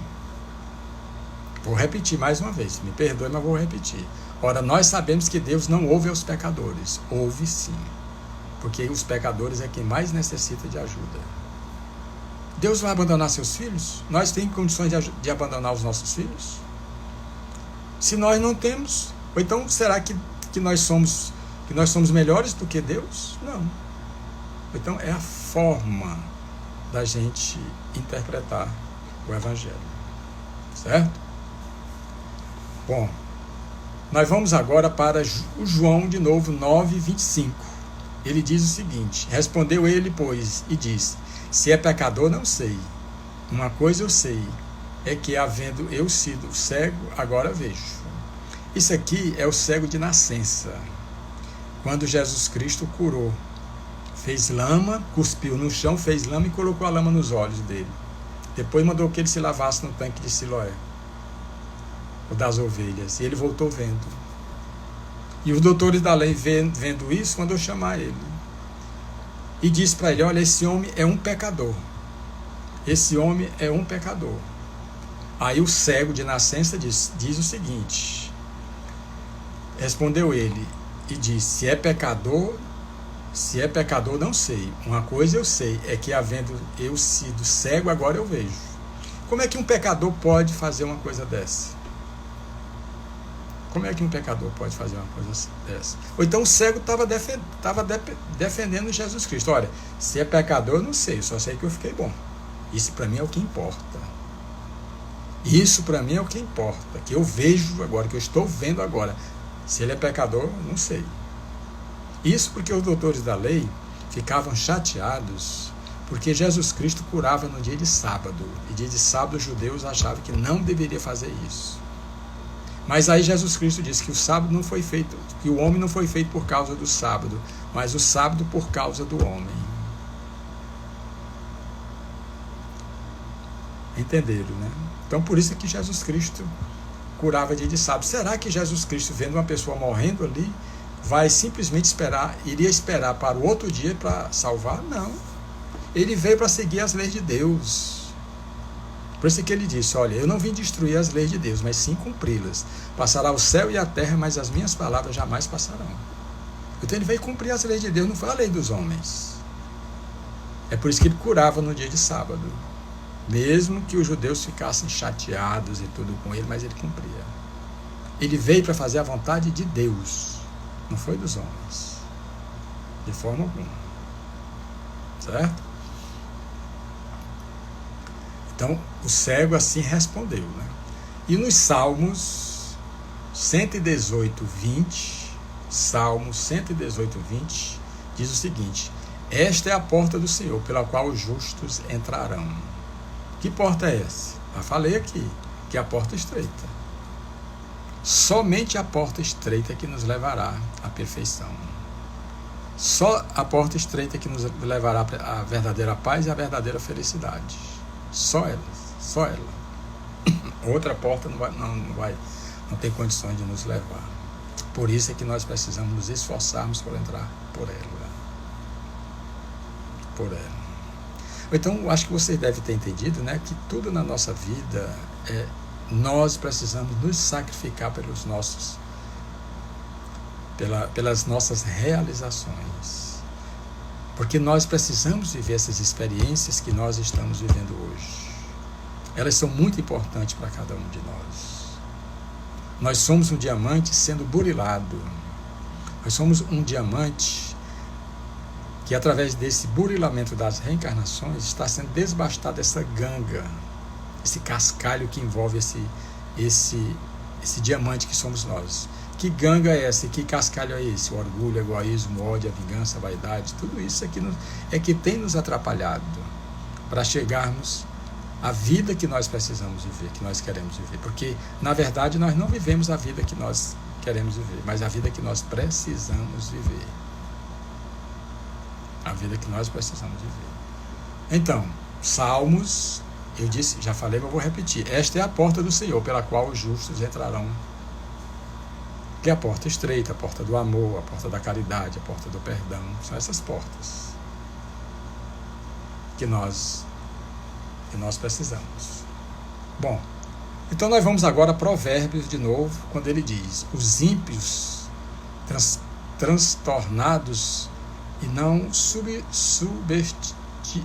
Vou repetir mais uma vez, me perdoe, mas vou repetir. Ora, nós sabemos que Deus não ouve aos pecadores. Ouve sim. Porque os pecadores é quem mais necessita de ajuda. Deus vai abandonar seus filhos? Nós temos condições de abandonar os nossos filhos? Se nós não temos, ou então será que nós somos melhores do que Deus? Não. Então é a forma da gente interpretar o Evangelho. Certo? Bom, nós vamos agora para o João de novo 9:25. Ele diz o seguinte: respondeu ele, pois, e disse: se é pecador, não sei. Uma coisa eu sei, é que havendo eu sido cego, agora vejo. Isso aqui é o cego de nascença. Quando Jesus Cristo curou, fez lama, cuspiu no chão, fez lama e colocou a lama nos olhos dele. Depois mandou que ele se lavasse no tanque de Siloé, o das ovelhas, e ele voltou vendo. E os doutores da lei, vendo isso, mandou chamar ele. E disse para ele: olha, esse homem é um pecador. Esse homem é um pecador. Aí o cego de nascença diz o seguinte: respondeu ele e disse: se é pecador, não sei. Uma coisa eu sei, é que havendo eu sido cego, agora eu vejo. Como é que um pecador pode fazer uma coisa dessa? Como é que um pecador pode fazer uma coisa dessa? Ou então o cego estava defendendo Jesus Cristo. Olha, se é pecador, eu não sei, só sei que eu fiquei bom. Isso para mim é o que importa. Isso para mim é o que importa. Que eu vejo agora, que eu estou vendo agora. Se ele é pecador, não sei. Isso porque os doutores da lei ficavam chateados porque Jesus Cristo curava no dia de sábado. E dia de sábado os judeus achavam que não deveria fazer isso. Mas aí Jesus Cristo disse que o sábado não foi feito, que o homem não foi feito por causa do sábado, mas o sábado por causa do homem. Entenderam, né? Então por isso que Jesus Cristo curava dia de sábado. Será que Jesus Cristo, vendo uma pessoa morrendo ali, vai simplesmente iria esperar para o outro dia para salvar? Não. Ele veio para seguir as leis de Deus. Por isso que ele disse: olha, eu não vim destruir as leis de Deus, mas sim cumpri-las. Passará o céu e a terra, mas as minhas palavras jamais passarão. Então ele veio cumprir as leis de Deus, não foi a lei dos homens. É por isso que ele curava no dia de sábado. Mesmo que os judeus ficassem chateados e tudo com ele, mas ele cumpria. Ele veio para fazer a vontade de Deus, não foi dos homens. De forma alguma. Certo? Então, o cego assim respondeu, né? E nos Salmos 118, 20, Salmos 118, 20, diz o seguinte: esta é a porta do Senhor, pela qual os justos entrarão. Que porta é essa? Já falei aqui, que é a porta estreita. Somente a porta estreita que nos levará à perfeição. Só a porta estreita que nos levará à verdadeira paz e à verdadeira felicidade. Só ela. Outra porta não tem condições de nos levar. Por isso é que nós precisamos nos esforçarmos por entrar por ela. Então, acho que vocês devem ter entendido, né, que tudo na nossa vida nós precisamos nos sacrificar pelas nossas realizações. Porque nós precisamos viver essas experiências que nós estamos vivendo hoje. Elas são muito importantes para cada um de nós. Nós somos um diamante sendo burilado. Nós somos um diamante que, através desse burilamento das reencarnações, está sendo desbastada essa ganga, esse cascalho que envolve esse diamante que somos nós. Que ganga é essa? Que cascalho é esse? O orgulho, o egoísmo, o ódio, a vingança, a vaidade, tudo isso é que tem nos atrapalhado para chegarmos à vida que nós precisamos viver, que nós queremos viver. Porque, na verdade, nós não vivemos a vida que nós queremos viver, mas a vida que nós precisamos viver. A vida que nós precisamos viver. Então, Salmos, eu disse, já falei, mas vou repetir. Esta é a porta do Senhor, pela qual os justos entrarão. Que é a porta estreita, a porta do amor, a porta da caridade, a porta do perdão. São essas portas que nós precisamos. Bom, então nós vamos agora a Provérbios de novo, quando ele diz: os ímpios transtornados e não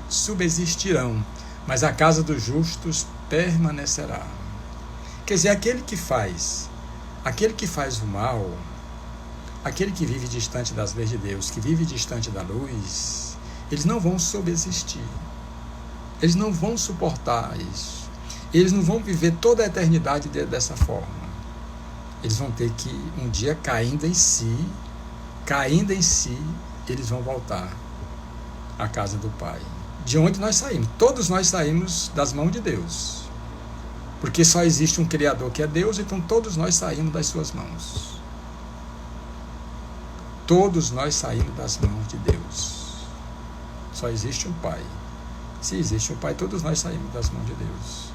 subsistirão, mas a casa dos justos permanecerá. Quer dizer, aquele que faz o mal, aquele que vive distante das leis de Deus, que vive distante da luz, eles não vão subsistir. Eles não vão suportar isso. Eles não vão viver toda a eternidade dessa forma. Eles vão ter que, um dia, caindo em si, eles vão voltar à casa do Pai. De onde nós saímos? Todos nós saímos das mãos de Deus. Porque só existe um Criador que é Deus, então todos nós saímos das suas mãos. Todos nós saímos das mãos de Deus. Só existe um Pai. Se existe um Pai, todos nós saímos das mãos de Deus.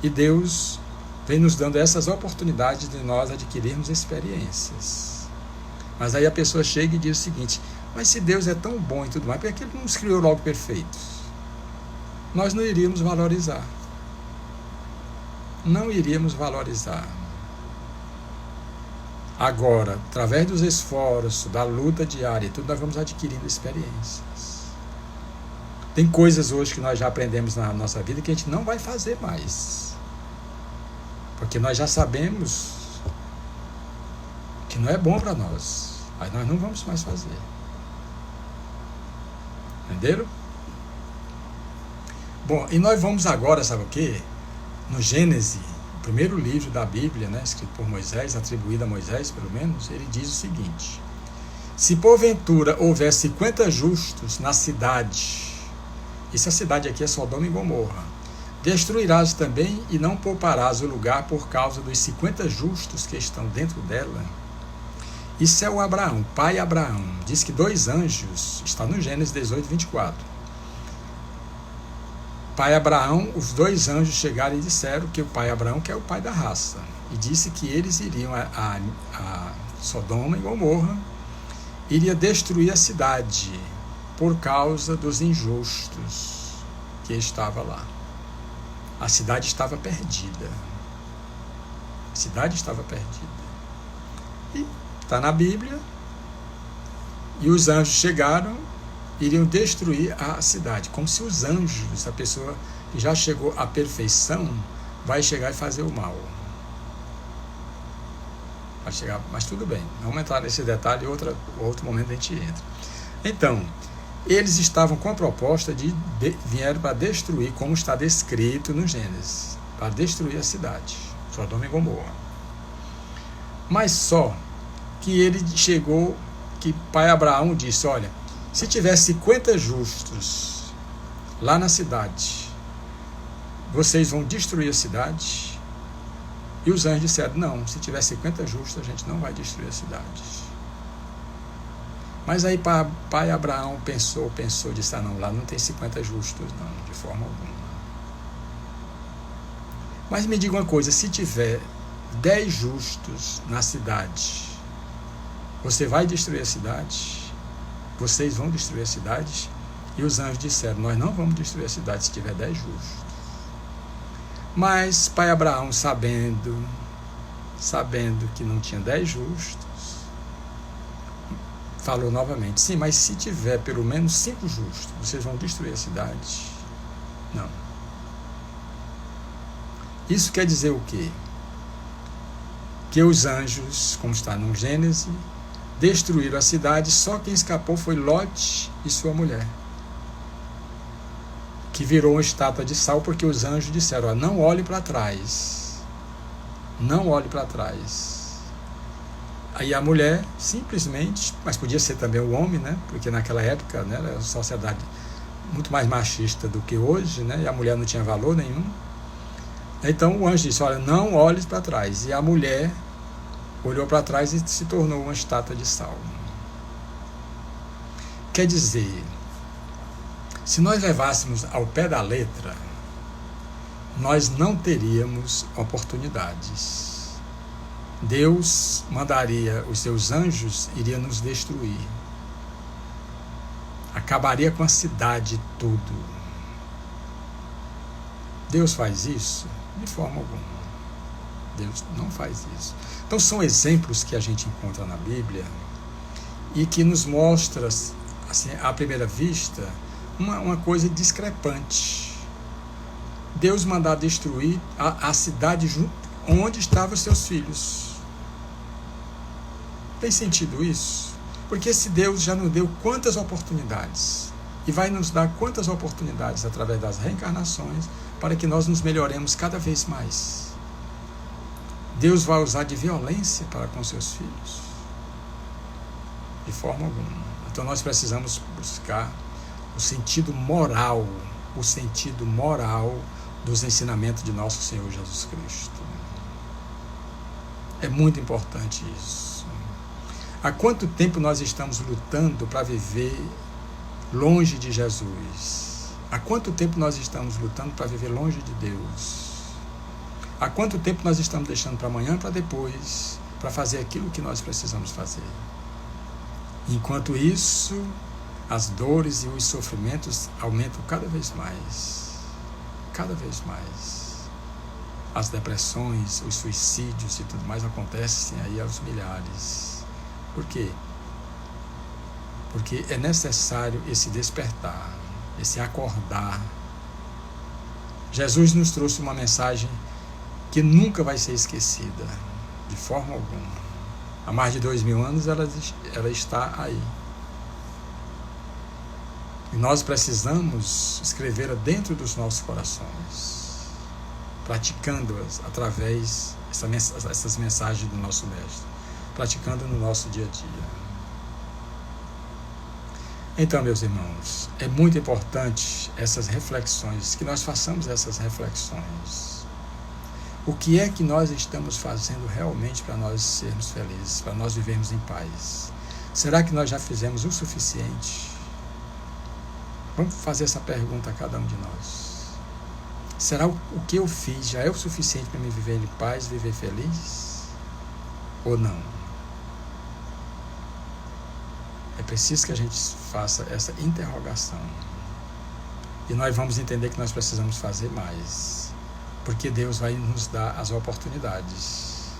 E Deus vem nos dando essas oportunidades de nós adquirirmos experiências. Mas aí a pessoa chega e diz o seguinte: mas se Deus é tão bom e tudo mais, por que Ele não nos criou logo perfeitos? Nós não iríamos valorizar. Não iríamos valorizar. Agora, através dos esforços, da luta diária e tudo, nós vamos adquirindo experiências. Tem coisas hoje que nós já aprendemos na nossa vida que a gente não vai fazer mais. Porque nós já sabemos que não é bom para nós. Aí nós não vamos mais fazer. Entenderam? Bom, e nós vamos agora, sabe o quê? No Gênesis, o primeiro livro da Bíblia, né, escrito por Moisés, atribuído a Moisés, pelo menos, ele diz o seguinte: se porventura houver 50 justos na cidade, e se a cidade aqui é Sodoma e Gomorra, destruirás também e não pouparás o lugar por causa dos 50 justos que estão dentro dela. Isso é o Abraão, pai Abraão. Diz que 2 anjos, está no Gênesis 18, 24. Pai Abraão, os 2 anjos chegaram e disseram que o pai Abraão, que é o pai da raça, e disse que eles iriam a Sodoma e Gomorra, iria destruir a cidade por causa dos injustos que estava lá. A cidade estava perdida. A cidade estava perdida. E está na Bíblia. E os anjos chegaram, iriam destruir a cidade. Como se os anjos, a pessoa que já chegou à perfeição, vai chegar e fazer o mal. Vai chegar, mas tudo bem. Vamos entrar nesse detalhe em outro momento a gente entra. Então, eles estavam com a proposta vieram para destruir, como está descrito no Gênesis, para destruir a cidade, Sodoma e Gomorra. Mas só que ele chegou, que pai Abraão disse: olha, se tiver 50 justos lá na cidade, vocês vão destruir a cidade? E os anjos disseram: não, se tiver 50 justos, a gente não vai destruir a cidade. Mas aí pai Abraão pensou, disse: ah, não, lá não tem 50 justos, não, de forma alguma. Mas me diga uma coisa: se tiver 10 justos na cidade, você vai destruir a cidade? Vocês vão destruir a cidade? E os anjos disseram: nós não vamos destruir a cidade se tiver 10 justos. Mas pai Abraão, sabendo que não tinha 10 justos, falou novamente: sim, mas se tiver pelo menos 5 justos, vocês vão destruir a cidade? Não. Isso quer dizer o quê? Que os anjos, como está no Gênesis, destruíram a cidade, só quem escapou foi Ló e sua mulher, que virou uma estátua de sal, porque os anjos disseram: ó, não olhe para trás, não olhe para trás. Aí a mulher simplesmente, mas podia ser também o homem, né? Porque naquela época, né, era uma sociedade muito mais machista do que hoje, né? E a mulher não tinha valor nenhum. Então o anjo disse: olha, não olhe para trás. E a mulher olhou para trás e se tornou uma estátua de sal. Quer dizer, se nós levássemos ao pé da letra, nós não teríamos oportunidades. Deus mandaria os seus anjos, iria nos destruir. Acabaria com a cidade tudo. Deus faz isso? De forma alguma. Deus não faz isso. Então são exemplos que a gente encontra na Bíblia e que nos mostra, assim, à primeira vista, uma coisa discrepante. Deus mandar destruir a cidade onde estavam os seus filhos. Tem sentido isso? Porque esse Deus já nos deu quantas oportunidades e vai nos dar quantas oportunidades através das reencarnações para que nós nos melhoremos cada vez mais. Deus vai usar de violência para com seus filhos? De forma alguma. Então nós precisamos buscar o sentido moral dos ensinamentos de nosso Senhor Jesus Cristo. É muito importante isso. Há quanto tempo nós estamos lutando para viver longe de Jesus? Há quanto tempo nós estamos lutando para viver longe de Deus? Há quanto tempo nós estamos deixando para amanhã, para depois, para fazer aquilo que nós precisamos fazer? Enquanto isso, as dores e os sofrimentos aumentam cada vez mais. Cada vez mais. As depressões, os suicídios e tudo mais acontecem aí aos milhares. Por quê? Porque é necessário esse despertar, esse acordar. Jesus nos trouxe uma mensagem que nunca vai ser esquecida, de forma alguma. Há mais de 2000 anos ela está aí. E nós precisamos escrevê-la dentro dos nossos corações, praticando-as através dessas mensagens do nosso Mestre, praticando no nosso dia a dia. Então, meus irmãos, é muito importante essas reflexões, que nós façamos essas reflexões. O que é que nós estamos fazendo realmente para nós sermos felizes, para nós vivermos em paz? Será que nós já fizemos o suficiente? Vamos fazer essa pergunta a cada um de nós. Será o que eu fiz já é o suficiente para me viver em paz, viver feliz? Ou não? É preciso que a gente faça essa interrogação. E nós vamos entender que nós precisamos fazer mais. Porque Deus vai nos dar as oportunidades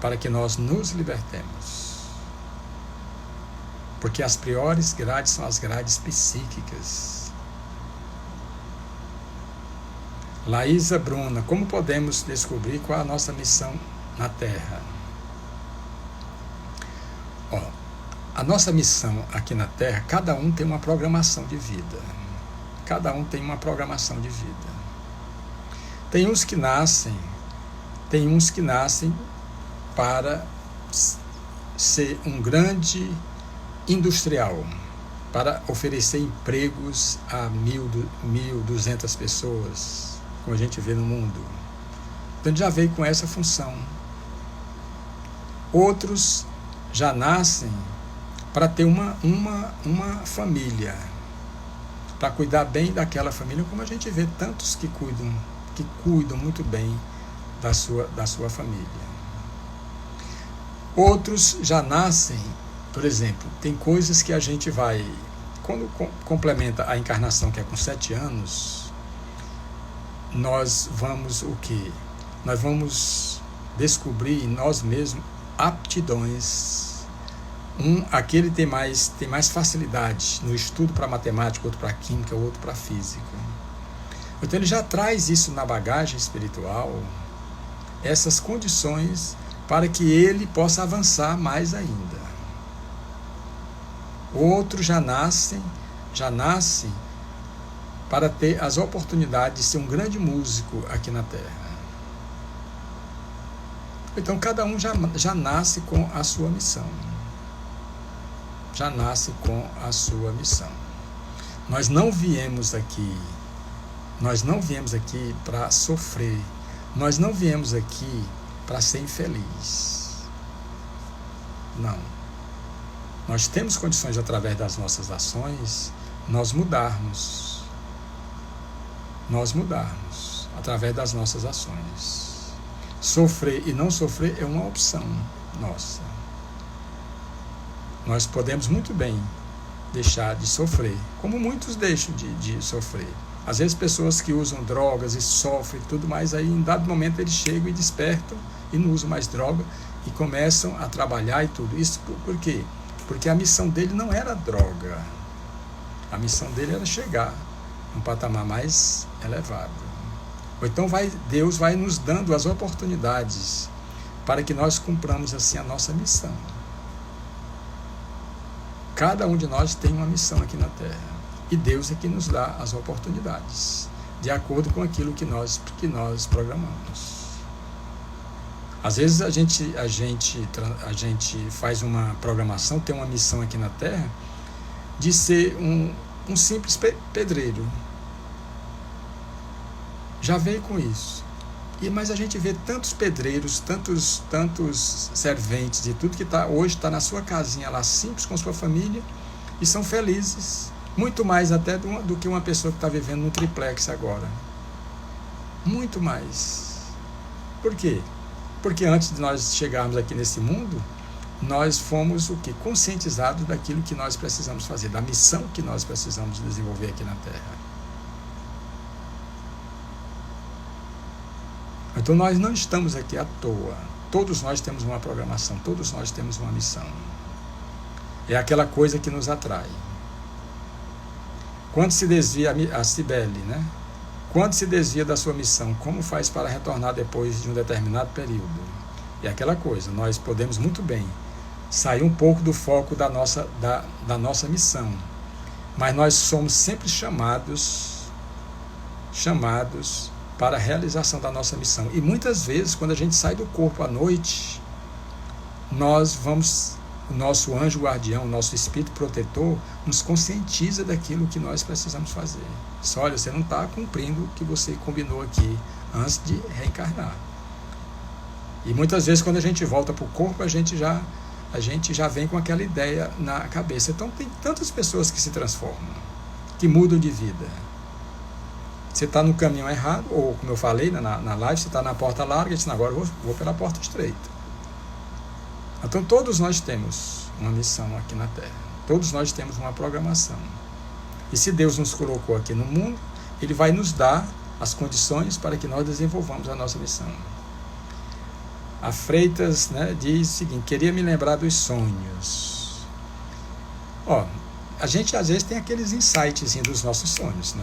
para que nós nos libertemos. Porque as piores grades são as grades psíquicas. Laísa Bruna, como podemos descobrir qual é a nossa missão na Terra? A nossa missão aqui na Terra, cada um tem uma programação de vida. Cada um tem uma programação de vida. Tem uns que nascem para ser um grande industrial, para oferecer empregos a 1.200 pessoas, como a gente vê no mundo. Então já veio com essa função. Outros já nascem para ter uma família, para cuidar bem daquela família, como a gente vê tantos que cuidam muito bem da sua família. Outros já nascem, por exemplo, tem coisas que a gente vai, quando complementa a encarnação, que é com 7 anos, nós vamos o quê? Nós vamos descobrir em nós mesmos aptidões. Aquele tem mais facilidade no estudo para matemática, outro para química, outro para física. Então ele já traz isso na bagagem espiritual, essas condições para que ele possa avançar mais ainda. Outros já nascem para ter as oportunidades de ser um grande músico aqui na Terra. Então cada um já nasce com a sua missão. Já nasce com a sua missão. Nós não viemos aqui para sofrer. Nós não viemos aqui para ser infeliz. Não. Nós temos condições, através das nossas ações, nós mudarmos, através das nossas ações. Sofrer e não sofrer é uma opção nossa. Nós podemos muito bem deixar de sofrer, como muitos deixam de sofrer. Às vezes pessoas que usam drogas e sofrem tudo mais, aí em dado momento eles chegam e despertam e não usam mais droga e começam a trabalhar e tudo. Isso por quê? Porque a missão dele não era droga. A missão dele era chegar a um patamar mais elevado. Ou então Deus vai nos dando as oportunidades para que nós cumpramos assim a nossa missão. Cada um de nós tem uma missão aqui na Terra. E Deus é que nos dá as oportunidades, de acordo com aquilo que nós programamos. Às vezes a gente faz uma programação, tem uma missão aqui na Terra, de ser um simples pedreiro. Já veio com isso. Mas a gente vê tantos pedreiros, tantos serventes e tudo que hoje está na sua casinha lá, simples, com sua família, e são felizes, muito mais até do que uma pessoa que está vivendo no triplex agora. Muito mais. Por quê? Porque antes de nós chegarmos aqui nesse mundo, nós fomos o que? Conscientizados daquilo que nós precisamos fazer, da missão que nós precisamos desenvolver aqui na Terra. Então nós não estamos aqui à toa. Todos nós temos uma programação, todos nós temos uma missão. É aquela coisa que nos atrai. Quando se desvia a Cibele, né? Quando se desvia da sua missão, como faz para retornar depois de um determinado período? É aquela coisa, nós podemos muito bem sair um pouco do foco da nossa missão, mas nós somos sempre chamados para a realização da nossa missão. E muitas vezes, quando a gente sai do corpo à noite, o nosso anjo guardião, o nosso espírito protetor, nos conscientiza daquilo que nós precisamos fazer. Só, olha, você não está cumprindo o que você combinou aqui antes de reencarnar. E muitas vezes, quando a gente volta para o corpo, a gente já vem com aquela ideia na cabeça. Então, tem tantas pessoas que se transformam, que mudam de vida. Você está no caminho errado, ou como eu falei na live, você está na porta larga e diz, agora eu vou pela porta estreita. Então todos nós temos uma missão aqui na Terra, todos nós temos uma programação. E se Deus nos colocou aqui no mundo, Ele vai nos dar as condições para que nós desenvolvamos a nossa missão. A Freitas, né, diz o seguinte, queria me lembrar dos sonhos. A gente às vezes tem aqueles insights dos nossos sonhos, né?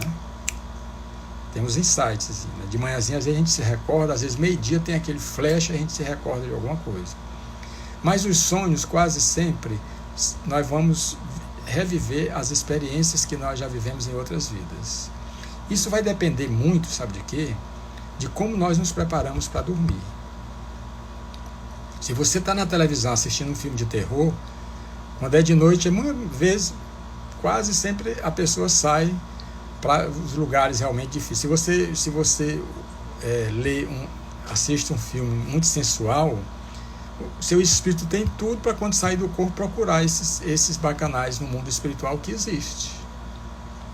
Tem uns insights, né? De manhãzinha às vezes a gente se recorda, às vezes meio-dia tem aquele flash e a gente se recorda de alguma coisa. Mas os sonhos, quase sempre, nós vamos reviver as experiências que nós já vivemos em outras vidas. Isso vai depender muito, sabe de quê? De como nós nos preparamos para dormir. Se você está na televisão assistindo um filme de terror, quando é de noite, muitas vezes, quase sempre a pessoa sai para os lugares realmente difíceis. Se você assiste um filme muito sensual, o seu espírito tem tudo para, quando sair do corpo, procurar esses bacanais no mundo espiritual que existe.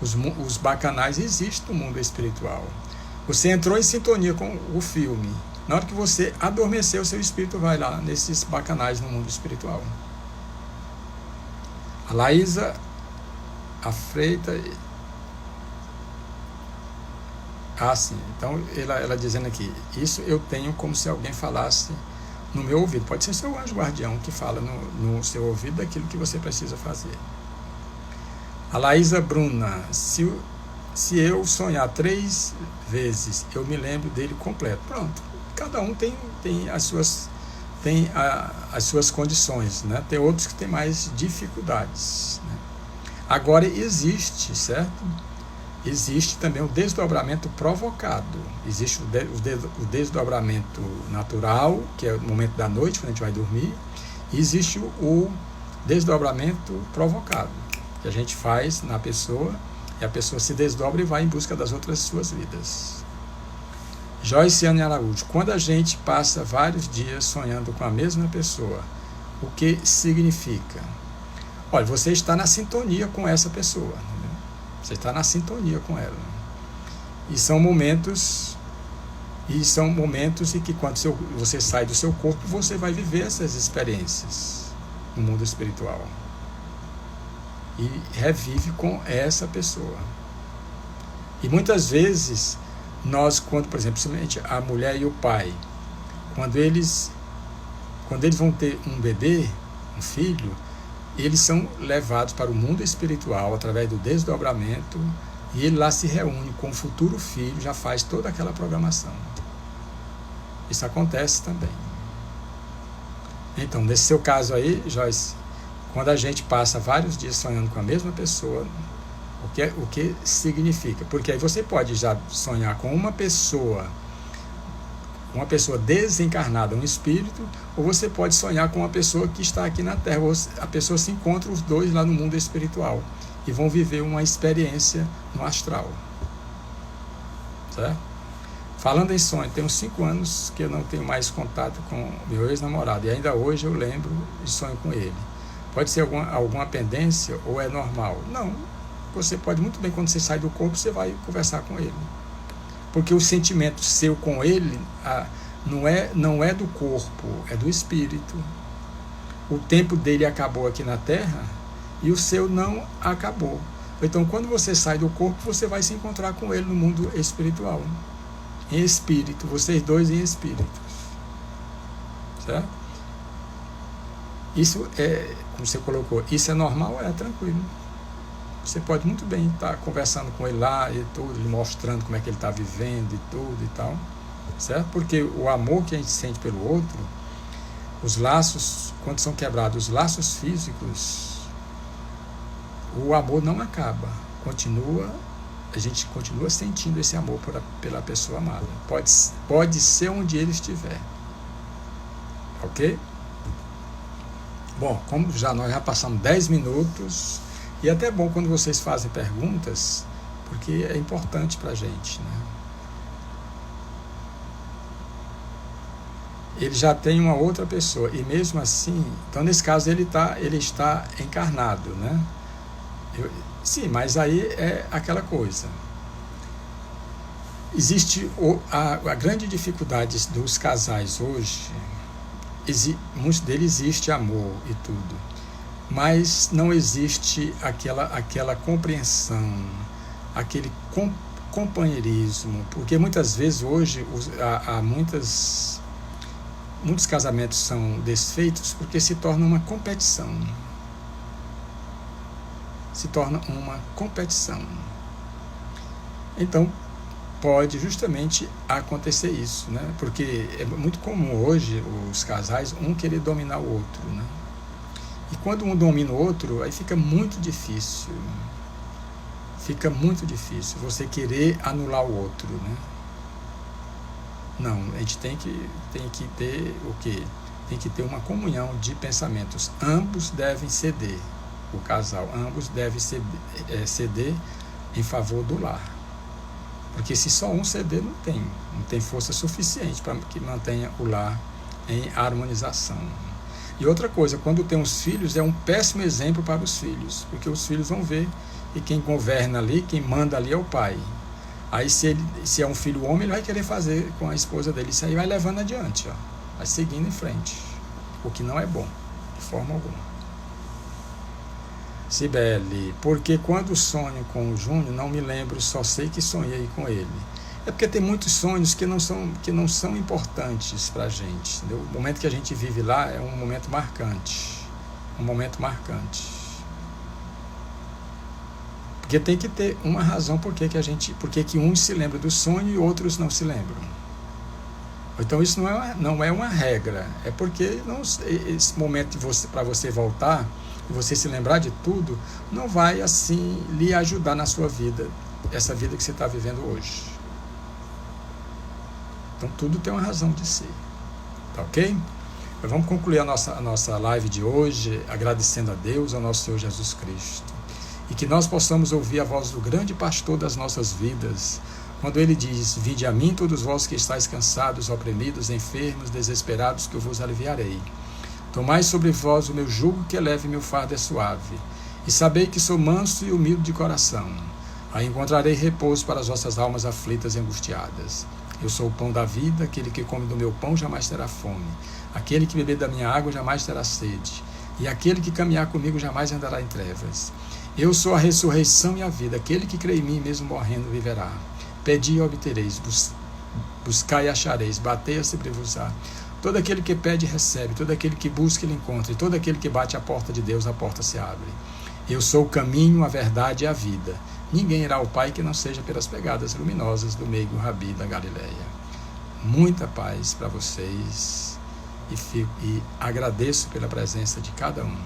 Os bacanais existem no mundo espiritual. Você entrou em sintonia com o filme. Na hora que você adormecer, o seu espírito vai lá nesses bacanais no mundo espiritual. A Laísa, a Freita... sim. Então, ela dizendo aqui, isso eu tenho como se alguém falasse no meu ouvido. Pode ser seu anjo guardião que fala no seu ouvido daquilo que você precisa fazer. A Laísa Bruna, se eu sonhar 3 vezes, eu me lembro dele completo. Pronto. Cada um tem as suas condições, né? Tem outros que têm mais dificuldades, né? Agora existe, certo? Existe também o desdobramento provocado. Existe o desdobramento natural, que é o momento da noite, quando a gente vai dormir. E existe o desdobramento provocado, que a gente faz na pessoa, e a pessoa se desdobra e vai em busca das outras suas vidas. Joyciane Araújo, quando a gente passa vários dias sonhando com a mesma pessoa, o que significa? Olha, você está na sintonia com essa pessoa, entendeu? Você está na sintonia com ela. E são momentos em que, quando você sai do seu corpo, você vai viver essas experiências no mundo espiritual. E revive com essa pessoa. E muitas vezes, quando, por exemplo, principalmente a mulher e o pai, quando eles vão ter um bebê, um filho, eles são levados para o mundo espiritual através do desdobramento, e ele lá se reúne com o futuro filho, já faz toda aquela programação. Isso acontece também. Então, nesse seu caso aí, Joyce, quando a gente passa vários dias sonhando com a mesma pessoa, o que significa? Porque aí você pode já sonhar com uma pessoa desencarnada, um espírito, ou você pode sonhar com uma pessoa que está aqui na Terra. A pessoa se encontra, os dois lá no mundo espiritual, e vão viver uma experiência no astral. Certo? Falando em sonho, tem uns 5 anos que eu não tenho mais contato com meu ex-namorado, e ainda hoje eu lembro e sonho com ele. Pode ser alguma pendência ou é normal? Não. Você pode muito bem, quando você sai do corpo, você vai conversar com ele. Porque o sentimento seu com ele não é do corpo, é do espírito. o tempo dele acabou aqui na Terra e o seu não acabou. Então, quando você sai do corpo, você vai se encontrar com ele no mundo espiritual. Em espírito, vocês dois em espírito. Certo? Isso é, como você colocou, isso é normal? É tranquilo. Você pode muito bem estar conversando com ele lá e tudo, lhe mostrando como é que ele está vivendo e tudo e tal. Certo? Porque o amor que a gente sente pelo outro, os laços, quando são quebrados, os laços físicos, o amor não acaba. A gente continua sentindo esse amor pela pessoa amada. Pode ser onde ele estiver. Ok? Bom, como nós já passamos 10 minutos, e é até bom quando vocês fazem perguntas, porque é importante para a gente, né? Ele já tem uma outra pessoa, e mesmo assim, então nesse caso ele está encarnado, né? Sim, mas aí é aquela coisa. Existe a grande dificuldade dos casais hoje, muitos deles existe amor e tudo, mas não existe aquela compreensão, aquele companheirismo, porque muitas vezes hoje muitos casamentos são desfeitos porque se torna uma competição. Se torna uma competição. Então, pode justamente acontecer isso, né? Porque é muito comum hoje os casais, um querer dominar o outro, né? E quando um domina o outro, aí fica muito difícil. Fica muito difícil você querer anular o outro, né? Não, a gente tem que ter o quê? Tem que ter uma comunhão de pensamentos. Ambos devem ceder. O casal, ambos devem ceder em favor do lar. Porque se só um ceder, não tem força suficiente para que mantenha o lar em harmonização. E outra coisa, quando tem os filhos, é um péssimo exemplo para os filhos, porque os filhos vão ver que quem governa ali, quem manda ali é o pai. Aí se é um filho homem, ele vai querer fazer com a esposa dele. Isso aí vai levando adiante, ó, vai seguindo em frente, o que não é bom, de forma alguma. Cibele, porque quando sonho com o Júnior, não me lembro, só sei que sonhei com ele. É porque tem muitos sonhos que não são importantes para a gente. Entendeu? O momento que a gente vive lá é um momento marcante. Um momento marcante. Porque tem que ter uma razão por que uns se lembram do sonho e outros não se lembram. Então isso não é uma regra. É porque esse momento para você voltar e você se lembrar de tudo, não vai assim lhe ajudar na sua vida, essa vida que você está vivendo hoje. Então tudo tem uma razão de ser, tá ok? Mas vamos concluir a nossa live de hoje agradecendo a Deus, ao nosso Senhor Jesus Cristo, e que nós possamos ouvir a voz do grande pastor das nossas vidas, quando ele diz: vinde a mim todos vós que estáis cansados, oprimidos, enfermos, desesperados, que eu vos aliviarei. Tomai sobre vós o meu jugo, que leve meu fardo é suave. E sabei que sou manso e humilde de coração. Aí encontrarei repouso para as vossas almas aflitas e angustiadas. Eu sou o pão da vida, aquele que come do meu pão jamais terá fome. Aquele que beber da minha água jamais terá sede. E aquele que caminhar comigo jamais andará em trevas. Eu sou a ressurreição e a vida. Aquele que crê em mim, mesmo morrendo, viverá. Pedi e obtereis, buscai e achareis, batei e se-vos-á. Todo aquele que pede, recebe. Todo aquele que busca, ele encontra. E todo aquele que bate à porta de Deus, a porta se abre. Eu sou o caminho, a verdade e a vida. Ninguém irá ao Pai que não seja pelas pegadas luminosas do meigo Rabi da Galileia. Muita paz para vocês. E agradeço pela presença de cada um.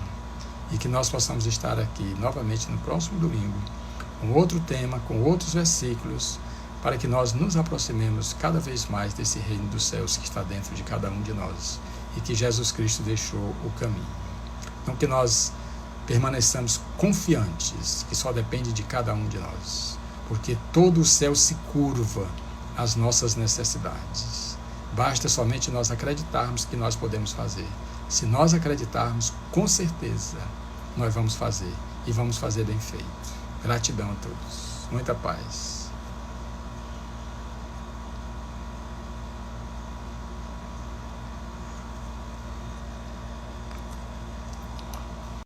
E que nós possamos estar aqui novamente no próximo domingo, com outro tema, com outros versículos, para que nós nos aproximemos cada vez mais desse reino dos céus que está dentro de cada um de nós e que Jesus Cristo deixou o caminho. Então que nós permaneçamos confiantes, que só depende de cada um de nós, porque todo o céu se curva às nossas necessidades. Basta somente nós acreditarmos que nós podemos fazer. Se nós acreditarmos, com certeza nós vamos fazer, e vamos fazer bem feito. Gratidão a todos. Muita paz.